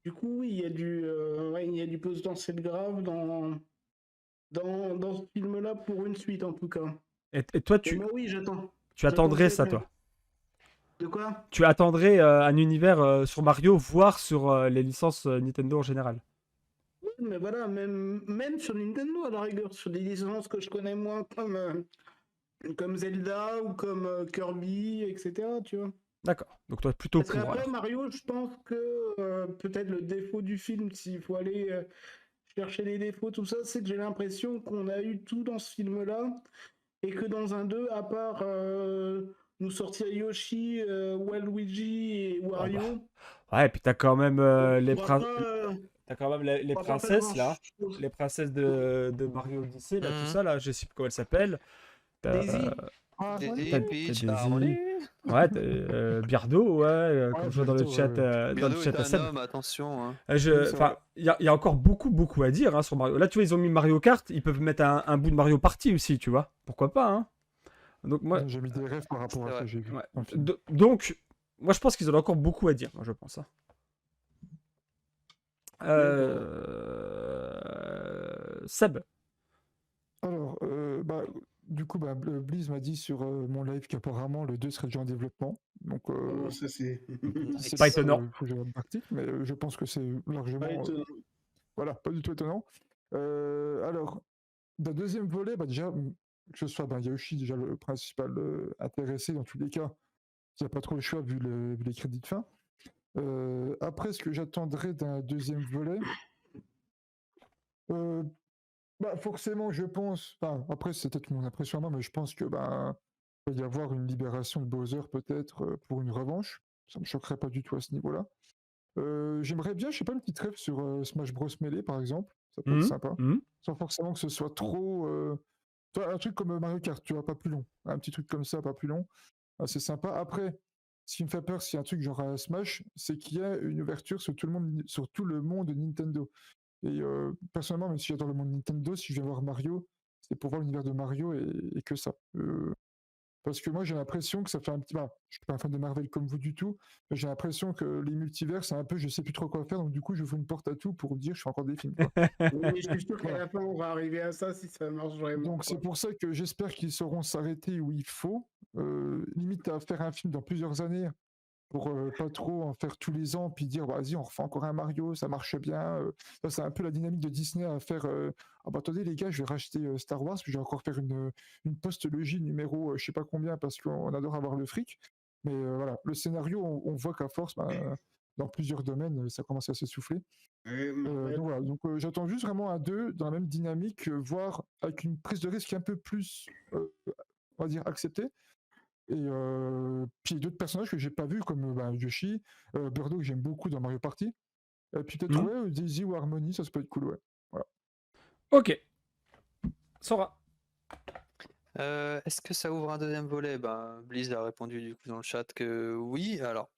Du coup, oui, il y a du potentiel grave dans ce film-là pour une suite en tout cas. Et toi, Et moi, oui, j'attends. tu attendrais ça, J'attends toi. De quoi? Tu attendrais un univers sur Mario, voire sur les licences Nintendo en général. Oui, mais voilà, même sur Nintendo à la rigueur, sur des licences que je connais moins comme Zelda ou comme Kirby, etc. Tu vois. D'accord. Donc toi, plutôt Parce pour. qu'après, Alors. Mario, je pense que peut-être le défaut du film, s'il faut aller chercher les défauts, tout ça, c'est que j'ai l'impression qu'on a eu tout dans ce film-là et que dans un 2, à part nous sortir Yoshi, Waluigi et Wario, Ouais, et puis t'as quand même les pourra princes. pas, T'as quand même les pourra pas faire princesses là, grand-chose. les princesses de Mario Odyssey, là, tout Mhm. ça là, je sais plus comment elles s'appellent. T'as Daisy. Ah, Daisy, t'as Peach, Daisy. Harmony. Ouais, Biardo, ouais, comme je vois dans le Biardo, chat, ouais. dans le Birdo chat est à un Seb. homme, attention. Hein. Oui, c'est Enfin, vrai. il y a encore beaucoup à dire hein, sur Mario. Là, tu vois, ils ont mis Mario Kart, ils peuvent mettre un bout de Mario Party aussi, tu vois. Pourquoi pas, hein. Donc moi, J'ai mis des rêves par rapport à C'est ça, vrai. j'ai vu. ouais. dans le film. Donc, moi, je pense qu'ils ont encore beaucoup à dire, moi, je pense. Hein. Seb. Alors, du coup, Blizz m'a dit sur mon live qu'apparemment le 2 serait déjà en développement. Donc, Oh, ça c'est c'est Pas étonnant. faut que je l'article, mais je pense que c'est largement. pas étonnant. Voilà, pas du tout étonnant. Alors, d'un deuxième volet, déjà, que ce soit Yoshi, déjà le principal intéressé dans tous les cas, il n'y a pas trop le choix vu les crédits de fin. Après, ce que j'attendrais d'un deuxième volet, forcément, je pense, après, c'est peut-être mon impression à moi, mais je pense que il va y avoir une libération de Bowser peut-être pour une revanche. Ça me choquerait pas du tout à ce niveau-là. J'aimerais bien, je sais pas, une petite rêve sur Smash Bros Melee par exemple. Ça peut être sympa. Sans forcément que ce soit trop. Un truc comme Mario Kart, tu vois, pas plus long. Un petit truc comme ça, pas plus long. C'est sympa. Après, ce qui me fait peur, c'est un truc genre Smash, c'est qu'il y a une ouverture sur tout le monde Nintendo. Et personnellement, même si j'adore le monde Nintendo, si je viens voir Mario, c'est pour voir l'univers de Mario et que ça. Parce que moi, j'ai l'impression que ça fait un petit. Je suis pas un fan de Marvel comme vous du tout, mais j'ai l'impression que les multivers, c'est un peu, je sais plus trop quoi faire, donc du coup, je fais une porte à tout pour dire, je fais encore des films, quoi. Oui, je suis sûr qu'à la fin, on va arriver à ça si ça marche vraiment. Donc c'est pour ça que j'espère qu'ils sauront s'arrêter où il faut, limite à faire un film dans plusieurs années pour pas trop en faire tous les ans puis dire vas-y on refait encore un Mario, ça marche bien. Ça c'est un peu la dynamique de Disney à faire attendez les gars, je vais racheter Star Wars puis je vais encore faire une postlogie numéro je sais pas combien parce qu'on adore avoir le fric. Mais voilà, le scénario on voit qu'à force dans plusieurs domaines ça commence à s'essouffler. Donc voilà, j'attends juste vraiment un 2 dans la même dynamique, voire avec une prise de risque un peu plus on va dire acceptée. Et puis d'autres personnages que j'ai pas vus comme Yoshi, Birdo que j'aime beaucoup dans Mario Party. Et puis peut-être Daisy ou Harmony, ça peut être cool, ouais. Voilà. Ok. Sora. Est-ce que ça ouvre un deuxième volet? Blizz a répondu du coup dans le chat que oui. Alors,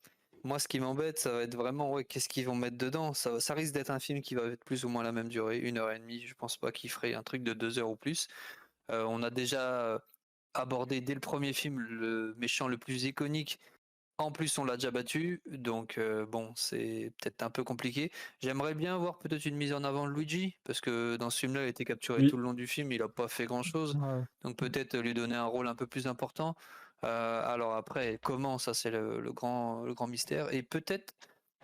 moi, ce qui m'embête, ça va être vraiment qu'est-ce qu'ils vont mettre dedans. Ça risque d'être un film qui va être plus ou moins la même durée, 1h30. Je pense pas qu'ils feraient un truc de 2 heures ou plus. On a déjà abordé dès le premier film le méchant le plus iconique. En plus, on l'a déjà battu, donc bon, c'est peut-être un peu compliqué. J'aimerais bien voir peut-être une mise en avant de Luigi, parce que dans ce film-là, il a été capturé Oui. tout le long du film, il n'a pas fait grand-chose. Ouais. Donc peut-être lui donner un rôle un peu plus important. Alors après, comment, ça c'est le grand mystère. Et peut-être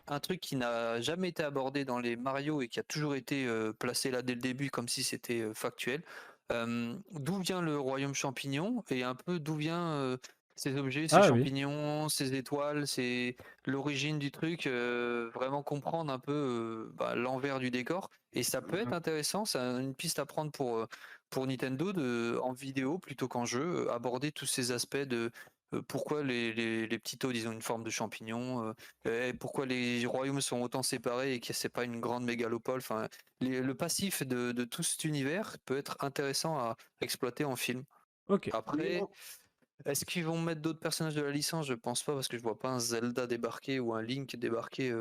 un truc qui n'a jamais été abordé dans les Mario et qui a toujours été placé là dès le début comme si c'était factuel. D'où vient le royaume champignon et un peu d'où vient ces objets, ces Ah oui. champignons, ces étoiles, c'est l'origine du truc, vraiment comprendre un peu l'envers du décor. Et ça peut être intéressant, c'est une piste à prendre pour Nintendo en vidéo plutôt qu'en jeu, aborder tous ces aspects de pourquoi les petits toads ils ont une forme de champignon, et pourquoi les royaumes sont autant séparés et que c'est pas une grande mégalopole. Enfin, le passif de tout cet univers peut être intéressant à exploiter en film. Ok. Après, est-ce qu'ils vont mettre d'autres personnages de la licence? Je pense pas parce que je vois pas un Zelda débarquer ou un Link débarquer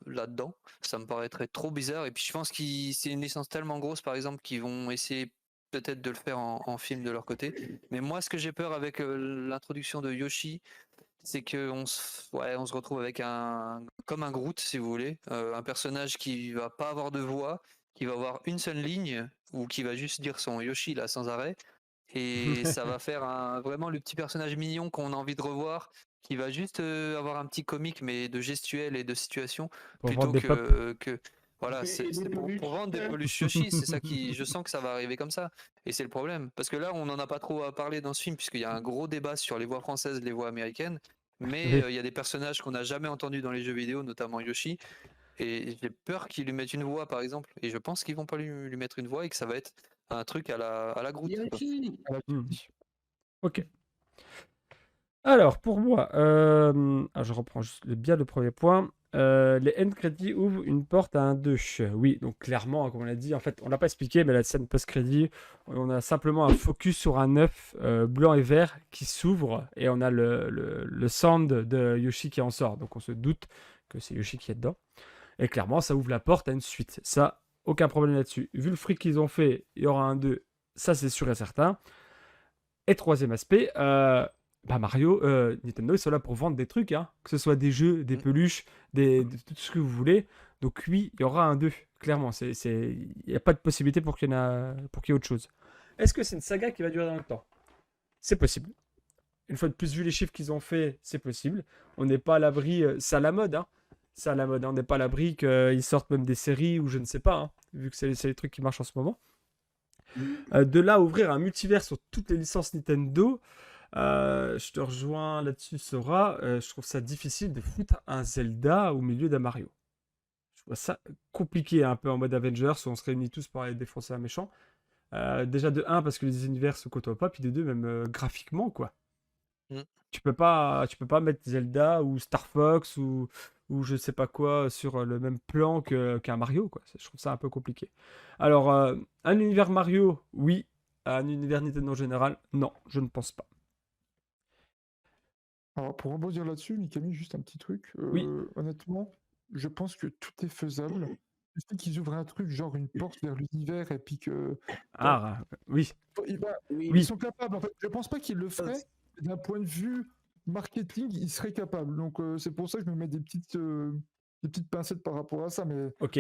là-dedans. Ça me paraîtrait trop bizarre. Et puis je pense que c'est une licence tellement grosse, par exemple, qu'ils vont essayer peut-être de le faire en film de leur côté. Mais moi, ce que j'ai peur avec l'introduction de Yoshi, c'est qu'on on se retrouve avec comme un Groot, si vous voulez, un personnage qui va pas avoir de voix, qui va avoir une seule ligne ou qui va juste dire son Yoshi là sans arrêt. Et ça va faire vraiment le petit personnage mignon qu'on a envie de revoir, qui va juste avoir un petit comique, mais de gestuelle et de situation, Pour plutôt vendre des pop. que voilà, Et c'est des pour peluches. vendre des peluches Yoshi. C'est ça qui, je sens que ça va arriver comme ça. Et c'est le problème. Parce que là, on n'en a pas trop à parler dans ce film, puisqu'il y a un gros débat sur les voix françaises, les voix américaines. Mais Oui. il y a des personnages qu'on n'a jamais entendus dans les jeux vidéo, notamment Yoshi. Et j'ai peur qu'ils lui mettent une voix, par exemple. Et je pense qu'ils vont pas lui mettre une voix et que ça va être un truc à la Groot, quoi. Yoshi. Ok. Alors, pour moi, je reprends juste bien le premier point. Les end credits ouvrent une porte à un 2. Oui, donc clairement, comme on l'a dit, en fait, on l'a pas expliqué, mais la scène post-crédit, on a simplement un focus sur un œuf blanc et vert qui s'ouvre et on a le sound de Yoshi qui en sort. Donc on se doute que c'est Yoshi qui est dedans. Et clairement, ça ouvre la porte à une suite. Ça, aucun problème là-dessus. Vu le fric qu'ils ont fait, il y aura un 2. Ça, c'est sûr et certain. Et troisième aspect, Mario, Nintendo, ils sont là pour vendre des trucs, hein. Que ce soit des jeux, des peluches, tout ce que vous voulez. Donc oui, il y aura un 2, clairement. Il n'y a pas de possibilité pour qu'il y ait autre chose. Est-ce que c'est une saga qui va durer dans le temps? C'est possible. Une fois de plus, vu les chiffres qu'ils ont fait, c'est possible. On n'est pas à l'abri, c'est à la mode, hein. C'est à la mode, hein. On n'est pas à l'abri qu'ils sortent même des séries ou je ne sais pas, hein, vu que c'est les trucs qui marchent en ce moment. De là à ouvrir un multivers sur toutes les licences Nintendo, je te rejoins là-dessus, Sora. Je trouve ça difficile de foutre un Zelda au milieu d'un Mario. Je vois ça compliqué, un peu en mode Avengers, où on se réunit tous pour aller défoncer un méchant. Déjà de un parce que les univers se côtoient pas, puis de 2 même graphiquement, quoi. Mm. Tu peux pas mettre Zelda ou Star Fox ou je sais pas quoi sur le même plan qu'un Mario, quoi. Je trouve ça un peu compliqué. Alors, un univers Mario, oui. Un univers Nintendo en général, non, je ne pense pas. Alors, pour rebondir là-dessus, Mikami, juste un petit truc. Oui. Honnêtement, je pense que tout est faisable. Il suffit qu'ils ouvrent un truc, genre une porte vers l'univers, et puis que. Ah, oui. Ils Oui. sont capables, en fait. Je pense pas qu'ils le feraient. D'un point de vue marketing, ils seraient capables. Donc, c'est pour ça que je me mets des petites pincettes par rapport à ça. Mais Ok.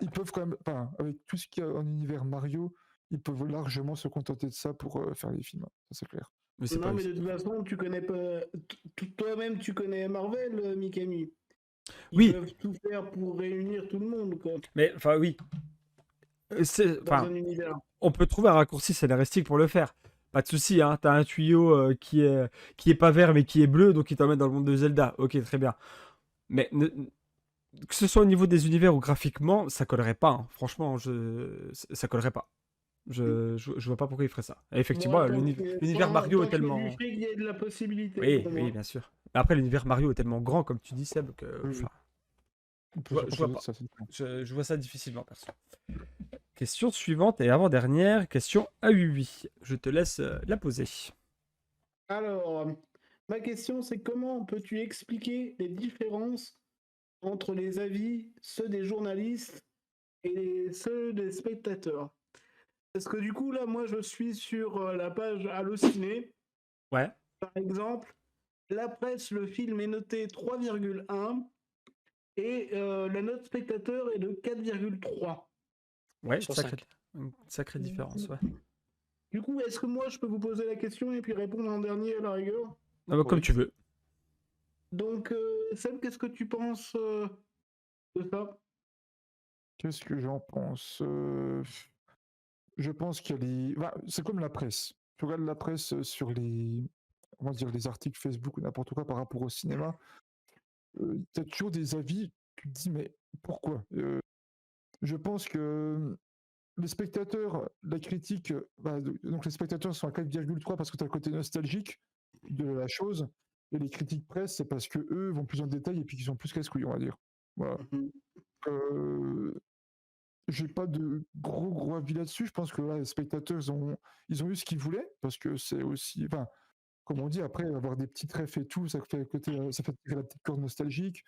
ils peuvent quand même. Enfin, avec tout ce qu'il y a en univers Mario, ils peuvent largement se contenter de ça pour faire les films. Ça, c'est clair. Mais c'est pas Non, mais de aussi. toute façon, tu connais pas. Toi-même, tu connais Marvel, Mikami. Ils Oui. peuvent tout faire pour réunir tout le monde, quoi, Mais, enfin, oui. dans Enfin, un univers. on peut trouver un raccourci scénaristique pour le faire. Pas de souci, hein. T'as un tuyau qui est pas vert mais qui est bleu, donc il t'emmène dans le monde de Zelda. Ok, très bien. Mais que ce soit au niveau des univers ou graphiquement, ça collerait pas, hein. Franchement, ça collerait pas. Je vois pas pourquoi il ferait ça. Et effectivement, Moi, l'univers Mario est tant qu'il y a du tellement. fric, il y a de la possibilité Oui, pour oui, moi. bien sûr. Après, l'univers Mario est tellement grand, comme tu dis, Seb, que. Oui, oui. Enfin, On je peut vois, se je vois contenter de pas. ça, c'est clair. Je vois ça difficilement, perso. Question suivante et avant-dernière, question à oui. Je te laisse la poser. Alors, ma question, c'est comment peux-tu expliquer les différences entre les avis, ceux des journalistes et ceux des spectateurs? Parce que du coup, là, moi, je suis sur la page Allociné. Ouais, Par exemple, la presse, le film est noté 3,1 et la note spectateur est de 4,3. ouais, Sur 5. une sacrée différence, ouais. Du coup, est-ce que moi, je peux vous poser la question et puis répondre en dernier à la rigueur? Ah bah, comme Oui. tu veux. Donc, Seb, qu'est-ce que tu penses de ça? Qu'est-ce que j'en pense? Je pense qu'il y a les. Bah, c'est comme la presse. Tu regardes la presse sur les, on va dire, les articles Facebook ou n'importe quoi par rapport au cinéma. Tu as toujours des avis. Tu te dis, mais pourquoi? Je pense que les spectateurs, la critique, donc les spectateurs sont à 4,3 parce que tu as le côté nostalgique de la chose. Et les critiques presse, c'est parce que eux vont plus en détail et puis qu'ils sont plus casse-couilles, on va dire. Voilà. Euh, J'ai pas de gros avis là-dessus. Je pense que là, les spectateurs, ils ont eu ce qu'ils voulaient, parce que c'est aussi, enfin, comme on dit, après, avoir des petits refs et tout, ça fait tirer la petite corde nostalgique.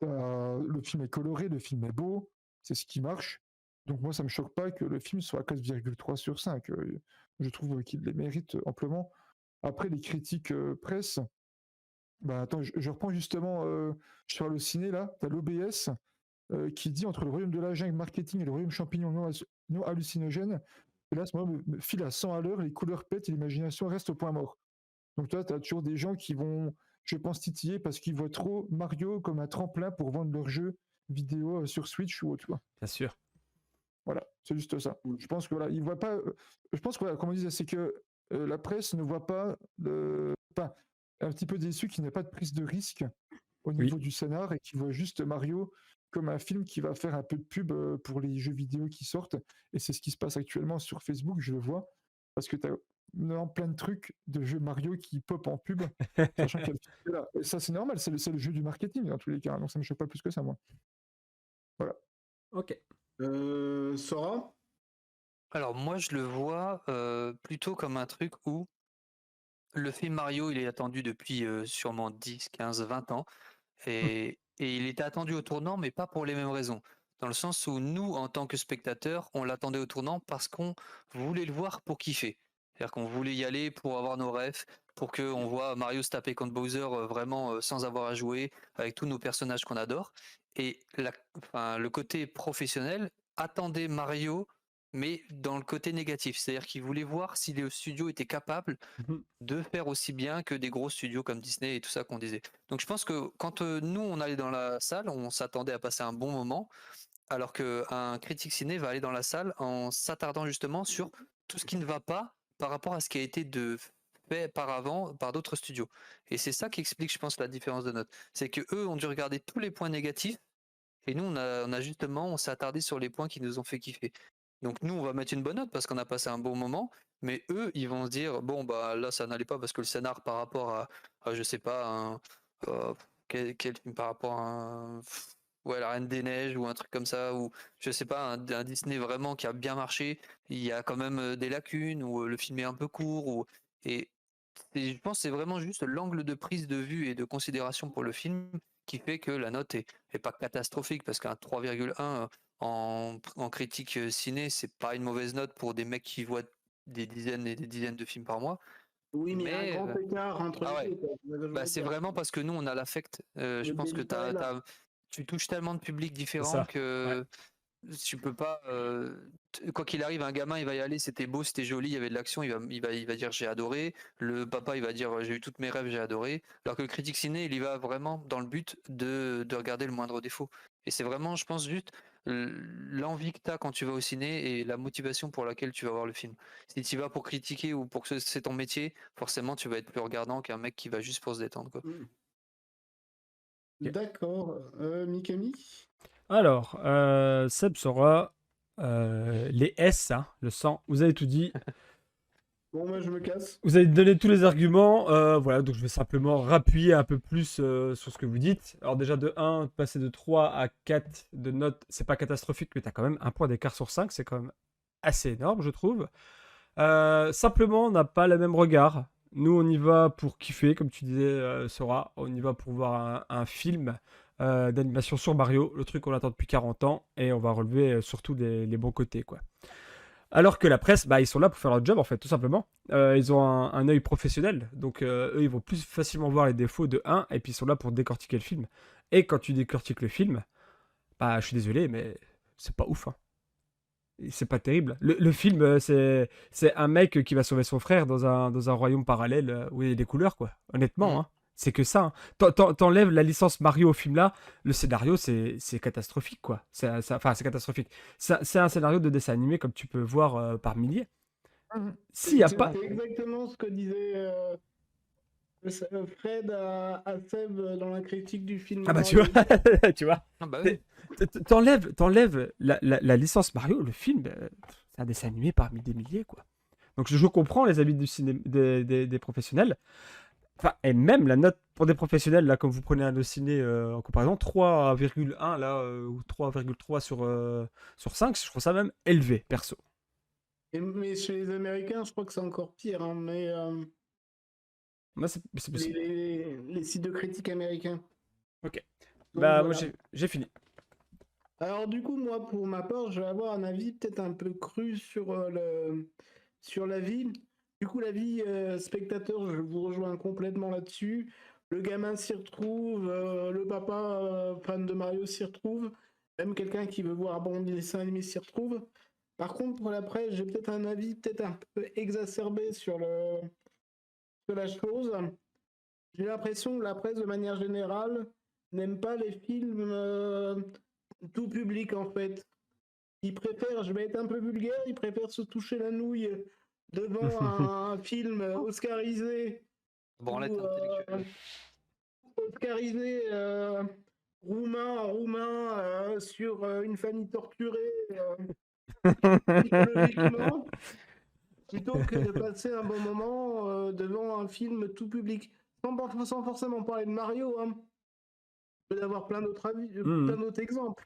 Le film est coloré, le film est beau, c'est ce qui marche. Donc moi, ça me choque pas que le film soit à 4,3 sur 5. Je trouve qu'il les mérite amplement. Après, les critiques presse, bah attends, je reprends justement sur le ciné là, t'as l'OBS qui dit entre le royaume de la jungle marketing et le royaume champignon non hallucinogène. Et là, ce moment me file à 100 à l'heure, les couleurs pètent et l'imagination reste au point mort. Donc toi, tu as toujours des gens qui vont, je pense, titiller parce qu'ils voient trop Mario comme un tremplin pour vendre leurs jeux vidéo sur Switch ou autre. Bien sûr. Voilà, c'est juste ça. Je pense que voilà, ils voient pas. Je pense que voilà, comme on disait, c'est que la presse ne voit pas enfin, un petit peu déçu qu'il n'y ait pas de prise de risque au niveau Oui. du scénar et qui voit juste Mario comme un film qui va faire un peu de pub pour les jeux vidéo qui sortent. Et c'est ce qui se passe actuellement sur Facebook, je le vois, parce que tu as plein de trucs de jeux Mario qui pop en pub, sachant qu'il y a le film qui est là. Et ça, c'est normal, c'est le jeu du marketing dans tous les cas, donc ça me choque pas plus que ça, moi. Voilà. Ok. Sora? Alors moi je le vois plutôt comme un truc où le film Mario il est attendu depuis sûrement 10, 15, 20 ans et il était attendu au tournant mais pas pour les mêmes raisons. Dans le sens où nous en tant que spectateurs on l'attendait au tournant parce qu'on voulait le voir pour kiffer. C'est-à-dire qu'on voulait y aller pour avoir nos refs, pour qu'on voit Mario se taper contre Bowser vraiment sans avoir à jouer, avec tous nos personnages qu'on adore. Et le côté professionnel attendait Mario mais dans le côté négatif, c'est-à-dire qu'ils voulaient voir si les studios étaient capables Mhm. de faire aussi bien que des gros studios comme Disney et tout ça qu'on disait. Donc je pense que quand nous on allait dans la salle, on s'attendait à passer un bon moment Alors qu'un critique ciné va aller dans la salle en s'attardant justement sur tout ce qui ne va pas par rapport à ce qui a été fait par avant par d'autres studios. Et c'est ça qui explique, je pense, la différence de notes. C'est que eux ont dû regarder tous les points négatifs et nous, on s'est attardé sur les points qui nous ont fait kiffer. Donc nous, on va mettre une bonne note parce qu'on a passé un bon moment, mais eux, ils vont se dire, bon, bah là, ça n'allait pas parce que le scénar par rapport je sais pas, euh, quel film par rapport à ouais, la Reine des Neiges ou un truc comme ça, ou je sais pas, un Disney vraiment qui a bien marché, il y a quand même des lacunes, ou le film est un peu court, et je pense que c'est vraiment juste l'angle de prise de vue et de considération pour le film qui fait que la note est pas catastrophique, parce qu'un 3,1 en critique ciné, c'est pas une mauvaise note pour des mecs qui voient des dizaines et des dizaines de films par mois. Oui, mais il y a un Mais grand écart entre ah les ouais, deux, quoi. C'est ce que je bah veux c'est dire. vraiment parce que nous on a l'affect. Je Le pense que délicat est là. tu touches tellement de publics C'est différents ça. Ouais. que tu peux pas. Quoi qu'il arrive, un gamin il va y aller, c'était beau, c'était joli, il y avait de l'action, il va dire j'ai adoré. Le papa il va dire j'ai eu toutes mes rêves, j'ai adoré. Alors que le critique ciné il y va vraiment dans le but de regarder le moindre défaut. Et c'est vraiment, je pense, juste l'envie que tu as quand tu vas au ciné et la motivation pour laquelle tu vas voir le film. Si tu y vas pour critiquer ou pour que c'est ton métier, forcément tu vas être plus regardant qu'un mec qui va juste pour se détendre, quoi. Hmm. Ok. D'accord. Mikami? Alors, Seb sera les S, hein, le sang. Vous avez tout dit. Bon, moi, je me casse. Vous avez donné tous les arguments. Voilà, donc je vais simplement rappuyer un peu plus sur ce que vous dites. Alors déjà de 1, passer de 3 à 4 de notes, c'est pas catastrophique, mais tu as quand même un point d'écart sur 5, c'est quand même assez énorme, je trouve. Simplement, on n'a pas le même regard. Nous, on y va pour kiffer, comme tu disais, Sora. On y va pour voir un film d'animation sur Mario, le truc qu'on attend depuis 40 ans, et on va relever surtout les bons côtés, quoi. Alors que la presse, bah, ils sont là pour faire leur job, en fait, tout simplement. Ils ont un œil professionnel, donc eux, ils vont plus facilement voir les défauts de 1, et puis ils sont là pour décortiquer le film. Et quand tu décortiques le film, bah, je suis désolé, mais c'est pas ouf, hein. C'est pas terrible. Le film, c'est un mec qui va sauver son frère dans un royaume parallèle où il y a des couleurs, quoi. Honnêtement, Mm. hein. C'est que ça, hein. T'enlèves la licence Mario au film là, le scénario, c'est catastrophique, quoi. Enfin, c'est catastrophique. C'est un scénario de dessin animé comme tu peux voir par milliers. S'il y a C'est pas. exactement ce que disait Fred à Seb dans la critique du film Ah bah tu Mario. vois, tu vois. Ah bah oui. T'enlèves la licence Mario, le film, c'est un dessin animé parmi des milliers, quoi. Donc je comprends les avis du ciné, des professionnels. Enfin, et même la note pour des professionnels, là, comme vous prenez un ciné en comparaison, 3,1 là, ou 3,3 sur 5, je trouve ça même élevé, perso. Mais chez les Américains, je crois que c'est encore pire. Hein, mais Moi, c'est possible. les sites de critique américains. Ok. Donc, Bah, moi, voilà. j'ai fini. Alors du coup, moi, pour ma part, je vais avoir un avis peut-être un peu cru sur la vie. Du coup, la vie spectateur, je vous rejoins complètement là-dessus. Le gamin s'y retrouve, le papa fan de Mario s'y retrouve, même quelqu'un qui veut voir bon dessin animé s'y retrouve. Par contre, pour la presse, j'ai peut-être un avis peut-être un peu exacerbé sur la chose. J'ai l'impression que la presse, de manière générale, n'aime pas les films tout public en fait. Ils préfèrent, je vais être un peu vulgaire, ils préfèrent se toucher la nouille devant un film oscarisé Branlette ou intellectuelle. oscarisé roumain sur une famille torturée psychologiquement, plutôt que de passer un bon moment devant un film tout public. Sans forcément parler de Mario, hein. Je peux avoir plein d'autres plein Mhm. d'autres exemples.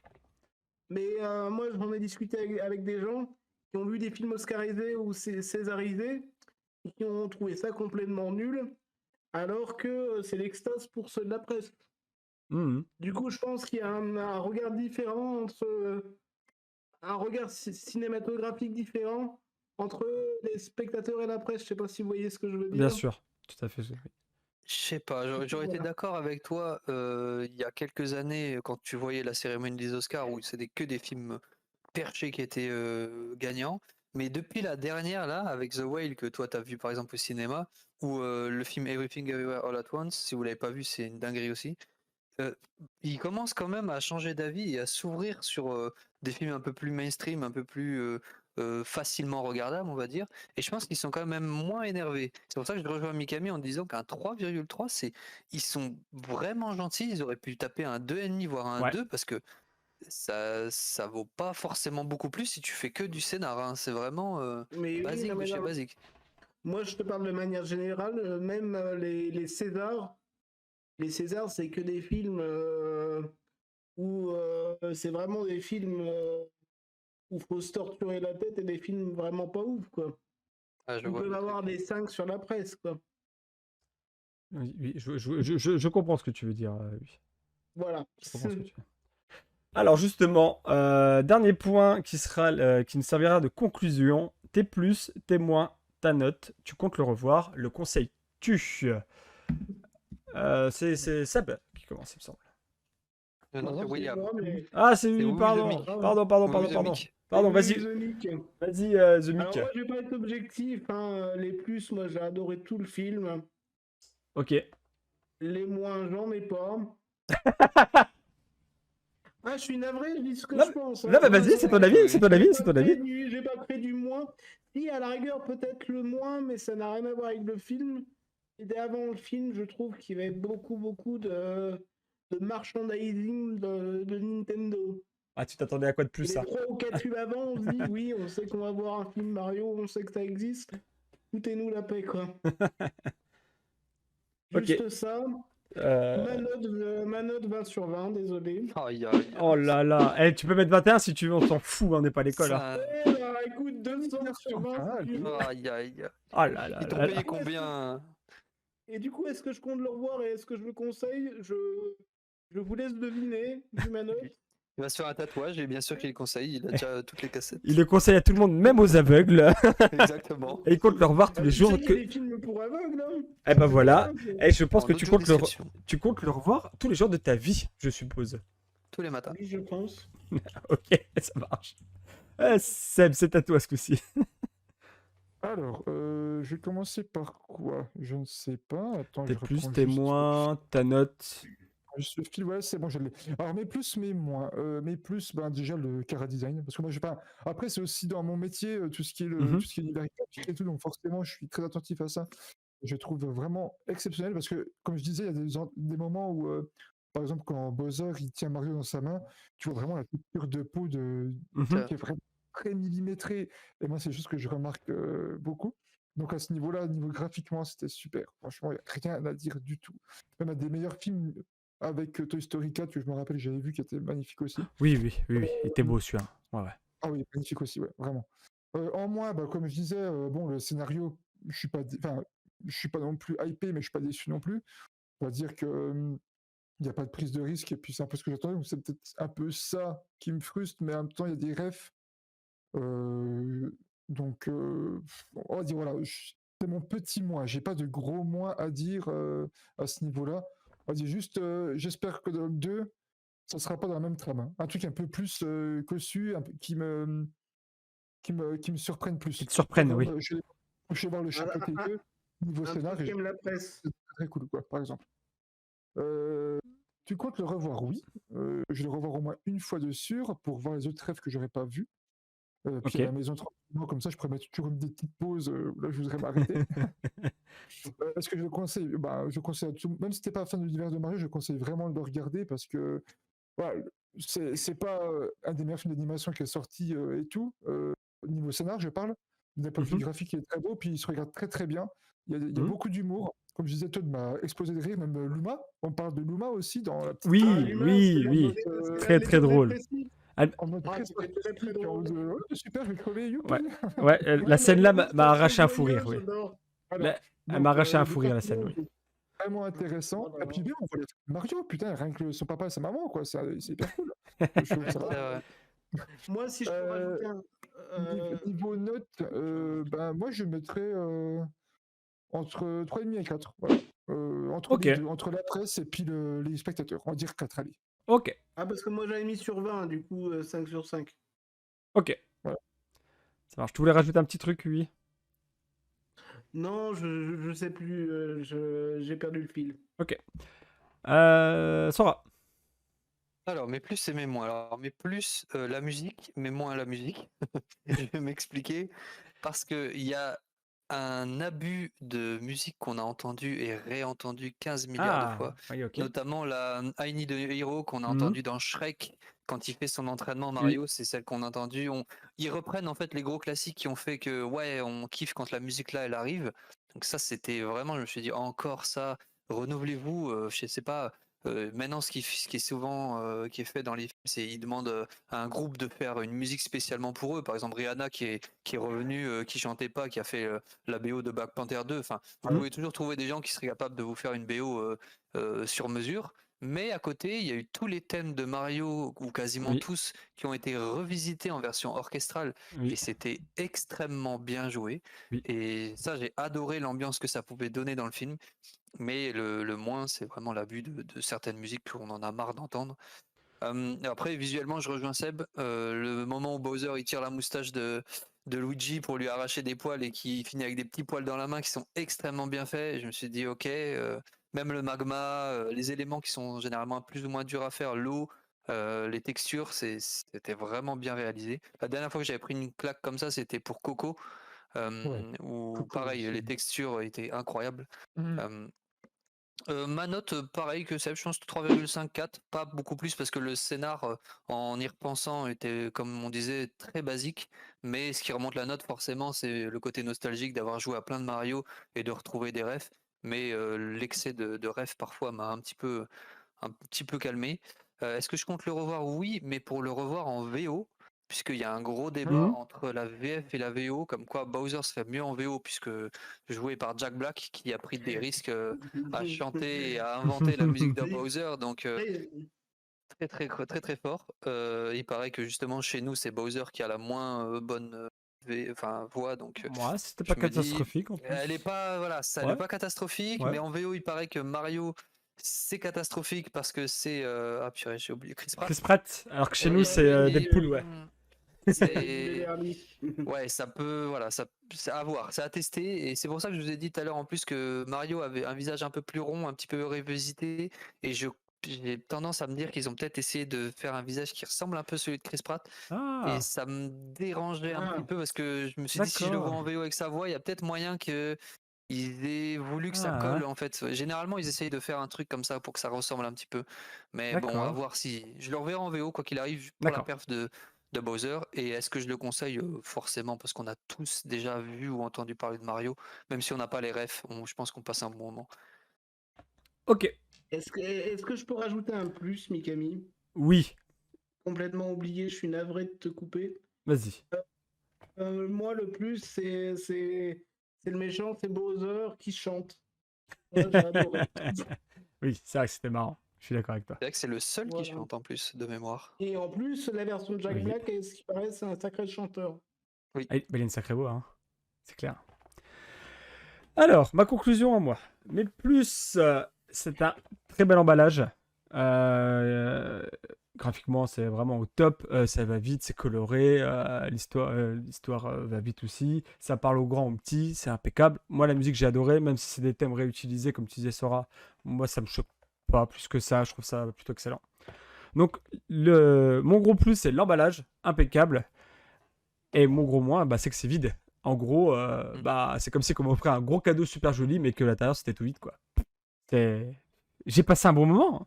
Mais moi, j'en ai discuté avec des gens qui ont vu des films oscarisés ou césarisés et qui ont trouvé ça complètement nul, alors que c'est l'extase pour ceux de la presse. Mhm. Du coup, je pense qu'il y a un regard différent entre un regard cinématographique différent entre les spectateurs et la presse. Je sais pas si vous voyez ce que je veux Bien dire. sûr, tout à fait. Je sais pas, j'aurais été Voilà. d'accord avec toi il y a quelques années quand tu voyais la cérémonie des Oscars où c'était que des films perchés qui étaient gagnants. Mais depuis la dernière là, avec The Whale que toi t'as vu par exemple au cinéma, ou le film Everything Everywhere All at Once, si vous l'avez pas vu, c'est une dinguerie aussi. il commence quand même à changer d'avis et à s'ouvrir sur des films un peu plus mainstream, un peu plus facilement regardables, on va dire. Et je pense qu'ils sont quand même moins énervés. C'est pour ça que je rejoins Mikami en disant qu'un 3,3, ils sont vraiment gentils. Ils auraient pu taper un 2,5, voire un Ouais. 2, parce que ça vaut pas forcément beaucoup plus si tu fais que du scénar, hein. C'est vraiment Mais oui, basique non, de mais chez non. basique. Moi, je te parle de manière générale, même les Césars. Les Césars, c'est que des films où c'est vraiment des films où faut se torturer la tête et des films vraiment pas ouf, quoi. Ah, je Ils vois peuvent le avoir truc. des 5 sur la presse, quoi. Oui, oui, je comprends ce que tu veux dire. Oui. Voilà. Je comprends ce que tu veux dire. Alors justement, dernier point qui nous servira de conclusion. Tes plus, tes moins, ta note. Tu comptes le revoir. Le conseilles-tu? C'est Seb qui commence, il me semble. Non, c'est Je sais William. pas, mais... Ah, c'est C'est lui, oui, The pardon. Mick. Oui, The Pardon. Mick. Pardon, C'est vas-y, The Mick. vas-y, The Mick. Alors moi, je vais pas être objectif, hein. Les plus, moi, j'ai adoré tout le film. Ok. Les moins, j'en ai pas. Ah, je suis navré, je dis ce que Non, je pense. non, mais vas-y, c'est ton avis, c'est ton avis, c'est ton avis. J'ai pas créé du moins. Si, à la rigueur, peut-être le moins, mais ça n'a rien à voir avec le film. Et dès avant le film, je trouve qu'il y avait beaucoup de merchandising de Nintendo. Ah, tu t'attendais à quoi de plus, Et les ça? 3 ou 4 films avant, on se dit, oui, on sait qu'on va voir un film Mario, on sait que ça existe. Foutez-nous la paix, quoi. Ok. Juste ça. Euh, Ma note 20 sur 20, désolé. Aïe, aïe. Oh là là. Eh, tu peux mettre 21 si tu veux, on s'en fout, on n'est pas à l'école. Hein. Ça- Eh ben, écoute, 200 sur 20, si tu veux. Aïe, aïe. Oh là là Ils t'ont là payé là. combien? Et du coup, est-ce que je compte le revoir et est-ce que je le conseille? Je vous laisse deviner, vu ma note. Il va se faire un tatouage et bien sûr qu'il conseille. Il a déjà toutes les cassettes. Il le conseille à tout le monde, même aux aveugles. Exactement. Et il compte le revoir tous les Tu jours. sais qu'il y a des films pour aveugles, hein. Eh ben voilà. Et je pense En que tu comptes, audio-description. tu comptes le revoir tous les jours de ta vie, je suppose. Tous les matins. Oui, je pense. Ok, ça marche. Seb, c'est à toi ce coup-ci. Alors, je vais commencer par quoi? Je ne sais pas. Attends, Tes je plus, reprends tes juste moins, ta note. ce fil. Ouais, c'est bon, je l'ai. Alors, mes plus, mes moins. Mes plus, ben, déjà le chara design. Parce que moi, je pas. Après, c'est aussi dans mon métier, tout ce qui est Mhm. tout ce qui est univers graphique et tout. Donc, forcément, je suis très attentif à ça. Je trouve vraiment exceptionnel parce que, comme je disais, il y a des moments où, par exemple, quand Bowser il tient Mario dans sa main, tu vois vraiment la texture de peau Mhm. qui est vraiment très millimétrée. Et moi, c'est juste que je remarque beaucoup. Donc, à ce niveau-là, niveau graphiquement, c'était super. Franchement, il n'y a rien à dire du tout. Même à des meilleurs films avec Toy Story 4, que je me rappelle, j'avais vu qui était magnifique aussi. Oui. Il était beau celui-là. Ouais. Ah oui, magnifique aussi, ouais, vraiment. En moins, bah, comme je disais, bon, le scénario, je suis pas, enfin, je suis pas non plus hypé, mais je suis pas déçu non plus. On va dire que il n'y a pas de prise de risque, et puis c'est un peu ce que j'attendais, donc c'est peut-être un peu ça qui me frustre, mais en même temps, il y a des refs. Donc, on va dire, voilà, c'est mon petit moins. J'ai pas de gros moins à dire à ce niveau-là. On va dire juste, j'espère que dans le 2, ça sera pas dans la même trame, hein. Un truc un peu plus cossu, qui me surprenne plus. Qui te surprennent, oui. Je vais voir le chapitre 2, niveau Un scénar, truc et qui aime la presse. c'est très cool, quoi, par exemple. Tu comptes le revoir? Oui. Je vais le revoir au moins une fois de sûr pour voir les autres rêves que j'aurais pas vus. Puis Ok. à la maison tranquillement, comme ça, je pourrais mettre toujours des petites pauses où là, je voudrais m'arrêter. Est-ce que je le conseille? Bah, je conseille à tout, même si t'es pas fan de l'univers de Mario, je conseille vraiment de le regarder parce que voilà, c'est pas un des meilleurs films d'animation qui est sorti et tout. Au niveau scénar, je parle. D'un point de vue Mhm. graphique, il est très beau, puis il se regarde très très bien. Il y a Mhm. beaucoup d'humour. Comme je disais, Todd m'a explosé de rire, même Luma. On parle de Luma aussi dans la petite. Oui, l'humain, oui, c'est oui. la- Très, très drôle. dépressif. En mode Ah, très c'était très, très sarcastique, en drôle. mode, ouais, super, je vais crever, youpi. Ouais, la Ouais, scène mais là j'avoue que m'a c'est arraché un très fou rire, joyeux, oui. j'adore. Elle Donc, m'a arraché un le fou rire, la scène, oui. personnage est vraiment intéressant. Oh là Et puis là. bien, on voit Mario, putain, rien que son papa et sa maman, quoi, c'est hyper cool. Je trouve ça va. C'est vrai. Moi, si je peux Euh, rajouter un. Niveau note, ben, moi je mettrais entre 3,5 et 4. Voilà. Entre Ok. les deux, entre la presse et puis les spectateurs. On va dire 4, allez. Ok. Ah, parce que moi j'avais mis sur 20, du coup 5 sur 5. Ok. Voilà. Ça marche. Tu voulais rajouter un petit truc, oui? Non, je sais plus, j'ai perdu le fil. Sora. Alors, mes plus et mes moins. Alors, mes plus, la musique, mes moins la musique. Je vais m'expliquer. Parce qu'il y a un abus de musique qu'on a entendu et réentendu 15 milliards de fois. Oui, ok. Notamment la I Need a Hero qu'on a Mhm. entendu dans Shrek quand il fait son entraînement Mario, c'est celle qu'on a entendue. Ils reprennent en fait les gros classiques qui ont fait que ouais, on kiffe quand la musique là elle arrive. Donc ça c'était vraiment, je me suis dit encore ça, renouvelez-vous, je sais pas. Maintenant, ce qui est souvent qui est fait dans les films, c'est ils demandent à un groupe de faire une musique spécialement pour eux. Par exemple, Rihanna qui est revenue, qui chantait pas, qui a fait la BO de Black Panther 2. Enfin, vous pouvez toujours trouver des gens qui seraient capables de vous faire une BO sur mesure. Mais à côté, il y a eu tous les thèmes de Mario, ou quasiment Oui. tous, qui ont été revisités en version orchestrale. Oui. Et c'était extrêmement bien joué. Oui. Et ça, j'ai adoré l'ambiance que ça pouvait donner dans le film. Mais le moins, c'est vraiment l'abus de certaines musiques qu'on en a marre d'entendre. Après, visuellement, je rejoins Seb. Le moment où Bowser il tire la moustache de Luigi pour lui arracher des poils et qui finit avec des petits poils dans la main qui sont extrêmement bien faits. Et je me suis dit, ok, même le magma, les éléments qui sont généralement plus ou moins durs à faire, l'eau, les textures, c'était vraiment bien réalisé. La dernière fois que j'avais pris une claque comme ça, c'était pour Coco, où Coco pareil, aussi. les textures étaient incroyables. Mhm. Ma note, pareil que Seb, je pense 3,54, pas beaucoup plus parce que le scénar, en y repensant, était, comme on disait, très basique. Mais ce qui remonte la note, forcément, c'est le côté nostalgique d'avoir joué à plein de Mario et de retrouver des refs. Mais l'excès de refs, parfois, m'a un petit peu calmé. Est-ce que je compte le revoir? Oui, mais pour le revoir en VO, puisqu'il y a un gros débat Mhm. entre la VF et la VO, comme quoi Bowser se fait mieux en VO, puisque joué par Jack Black, qui a pris des risques à chanter et à inventer la musique de Bowser, donc très très très très fort. Il paraît que justement chez nous, c'est Bowser qui a la moins bonne voix, donc Moi, c'était pas je me dis, catastrophique en plus. elle est pas, voilà, ça Ouais. n'est pas catastrophique, Ouais. mais en VO, il paraît que Mario, c'est catastrophique parce que c'est, ah purée, j'ai oublié, Chris Pratt. Chris Pratt. Alors que chez Et- nous, c'est et- Deadpool, ouais. C'est, ouais, ça peut, voilà, c'est à voir, c'est à tester, et c'est pour ça que je vous ai dit tout à l'heure en plus que Mario avait un visage un peu plus rond, un petit peu revisité, et j'ai tendance à me dire qu'ils ont peut-être essayé de faire un visage qui ressemble un peu à celui de Chris Pratt. Ah, Et ça me dérangeait un petit peu parce que je me suis dit, si je le vois d'accord. en VO avec sa voix, il y a peut-être moyen que ils aient voulu que ça Ah, colle ouais. en fait. Généralement, ils essayent de faire un truc comme ça pour que ça ressemble un petit peu. Mais bon, à D'accord. voir si. Je le reverrai en VO quoi qu'il arrive pour la D'accord. perf de Bowser. Et est-ce que je le conseille? Forcément, parce qu'on a tous déjà vu ou entendu parler de Mario. Même si on n'a pas les refs, je pense qu'on passe un bon moment. Ok. Est-ce que je peux rajouter un plus, Mikami? Oui. Complètement oublié, je suis navré de te couper. Vas-y. Moi, le plus, c'est le méchant, c'est Bowser qui chante. Moi, j'ai adoré. Oui, c'est vrai que c'était marrant. Je suis d'accord avec toi. C'est vrai que c'est le seul qui Voilà. chante en plus, de mémoire. Et en plus, la version de Jack Oui. Black, ce qui paraît, c'est un sacré chanteur. Ah, il a une sacrée voix, hein. C'est clair. Alors, ma conclusion à moi. Mais plus, c'est un très bel emballage. Graphiquement, c'est vraiment au top. Ça va vite, c'est coloré. L'histoire va vite aussi. Ça parle aux grands, aux petits. C'est impeccable. Moi, la musique, j'ai adoré. Même si c'est des thèmes réutilisés, comme tu disais, Sora, moi, ça me choque pas plus que ça. Je trouve ça plutôt excellent. Donc, mon gros plus, c'est l'emballage. Impeccable. Et mon gros moins, bah, c'est que c'est vide. En gros, bah, c'est comme si on m'offrait un gros cadeau super joli, mais que l'intérieur c'était tout vide, quoi. J'ai passé un bon moment, hein.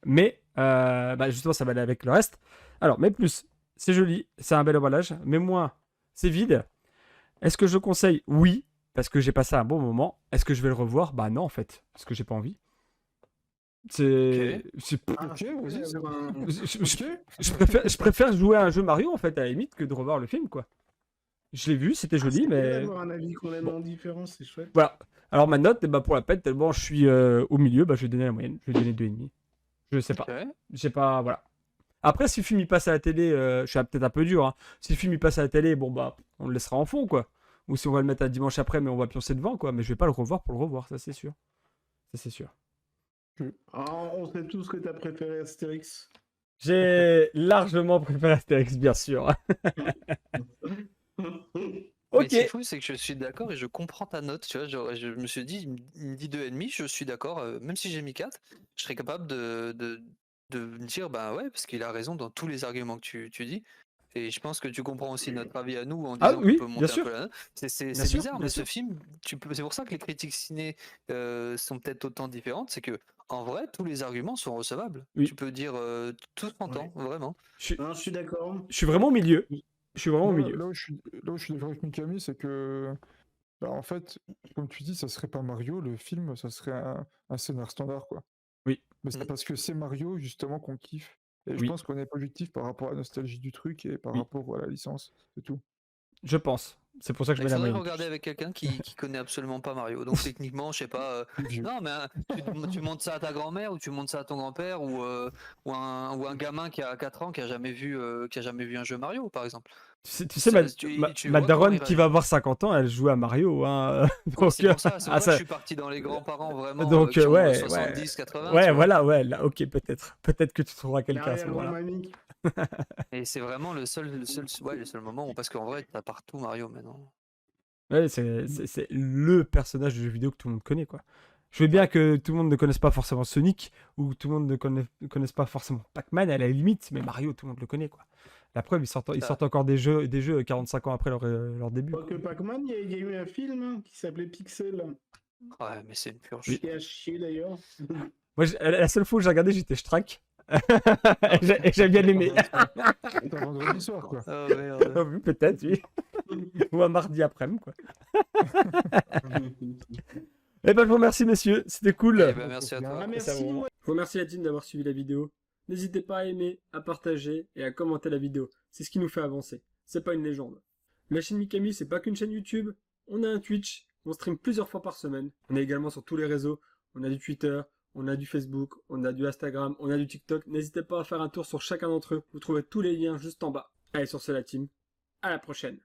Mais bah, justement, ça va aller avec le reste. Alors, mes plus, c'est joli, c'est un bel emballage. Mes moins, c'est vide. Est-ce que je conseille? Oui, parce que j'ai passé un bon moment. Est-ce que je vais le revoir? Bah non, en fait, parce que j'ai pas envie. C'est. Ok, vas-y, c'est bon. Je préfère jouer à un jeu Mario, en fait, à la limite, que de revoir le film, quoi. Je l'ai vu, c'était joli, C'est bien mais. d'avoir un avis complètement différent, c'est chouette. Voilà. Alors ma note, bah, pour la peine, tellement je suis au milieu, bah, je vais donner la moyenne. Je vais donner 2,5. Je sais pas. Ok. J'ai pas. Voilà. Après, si le film il passe à la télé, je suis peut-être un peu dur, hein. Si le film il passe à la télé, bon bah, on le laissera en fond, quoi. Ou si on va le mettre un dimanche après, mais on va pioncer devant, quoi. Mais je vais pas le revoir pour le revoir, ça c'est sûr. Ça c'est sûr. Ah, on sait tous que t'as préféré Astérix. J'ai largement préféré Astérix, bien sûr. Ok. Mais ce qui est Ok. fou, c'est que je suis d'accord et je comprends ta note. Tu vois, genre, je me suis dit, il me dit 2,5, je suis d'accord. Même si j'ai mis 4, je serais capable de me dire, bah ouais, parce qu'il a raison dans tous les arguments que tu dis. Et je pense que tu comprends aussi notre avis à nous en Ah disant qu'on oui, peut bien monter un peu sûr. la note. Bien C'est sûr, bizarre, bien mais ce sûr. film, c'est pour ça que les critiques ciné sont peut-être autant différentes. C'est que, en vrai, tous les arguments sont recevables. Oui. Tu peux dire tout se entend, vraiment. Je suis, Non, je suis d'accord. je suis vraiment au milieu. Je suis vraiment au Moi, milieu. là où je suis d'accord avec Mikami, c'est que, bah, en fait, comme tu dis, ça serait pas Mario, le film, ça serait un scénar standard, quoi. Oui, Mais c'est Mm. parce que c'est Mario, justement, qu'on kiffe. Et je oui, pense qu'on est objectif par rapport à la nostalgie du truc et par oui. rapport à la licence, c'est tout. Je pense. C'est pour ça que je Il mets la faudrait moyenne regarder plus. avec quelqu'un qui connaît absolument pas Mario. Donc techniquement, je sais pas. Plus vieux. Non, mais tu montres ça à ta grand-mère ou tu montres ça à ton grand-père ou un gamin qui a 4 ans qui a jamais vu un jeu Mario, par exemple. Tu sais, Tu ma vois comment daronne il qui va réagit. avoir 50 ans, elle joue à Mario. Hein. Mais Donc, c'est pour ça, ah, que je suis parti dans les grands-parents vraiment donc qui ont ouais, 70, 80, ouais, tu vois. voilà, ouais, là, ok, peut-être. Peut-être que tu trouveras quelqu'un à ce moment-là. L'arrière-grand-mamie. Et c'est vraiment le seul moment où, parce qu'en vrai, t'as partout Mario maintenant. Ouais, c'est le personnage de jeu vidéo que tout le monde connaît, quoi. Je veux bien que tout le monde ne connaisse pas forcément Sonic, ou que tout le monde ne connaisse pas forcément Pac-Man, à la limite, mais Mario, tout le monde le connaît, quoi. La preuve, ils sortent encore des jeux 45 ans après leur début. Quoi. Quoique Pac-Man, il y a eu un film qui s'appait Pixel, Ouais, mais c'est une purge. Oui. qui a chié d'ailleurs. Moi, la seule fois où j'ai regardé, j'étais Shrek. Et j'ai bien aimé. C'est un vendredi soir, quoi. Oh merde. Ah oui, peut-être, oui. Ou un mardi après-midi, quoi. Eh ben, je vous remercie, messieurs. C'était cool. Eh ben, merci à toi. Ah, merci. Ouais. Je vous remercie la team d'avoir suivi la vidéo. N'hésitez pas à aimer, à partager et à commenter la vidéo. C'est ce qui nous fait avancer. C'est pas une légende. La chaîne Mikami, c'est pas qu'une chaîne YouTube. On a un Twitch. On stream plusieurs fois par semaine. On est également sur tous les réseaux. On a du Twitter, on a du Facebook, on a du Instagram, on a du TikTok. N'hésitez pas à faire un tour sur chacun d'entre eux. Vous trouvez tous les liens juste en bas. Allez, sur ce, la team. À la prochaine.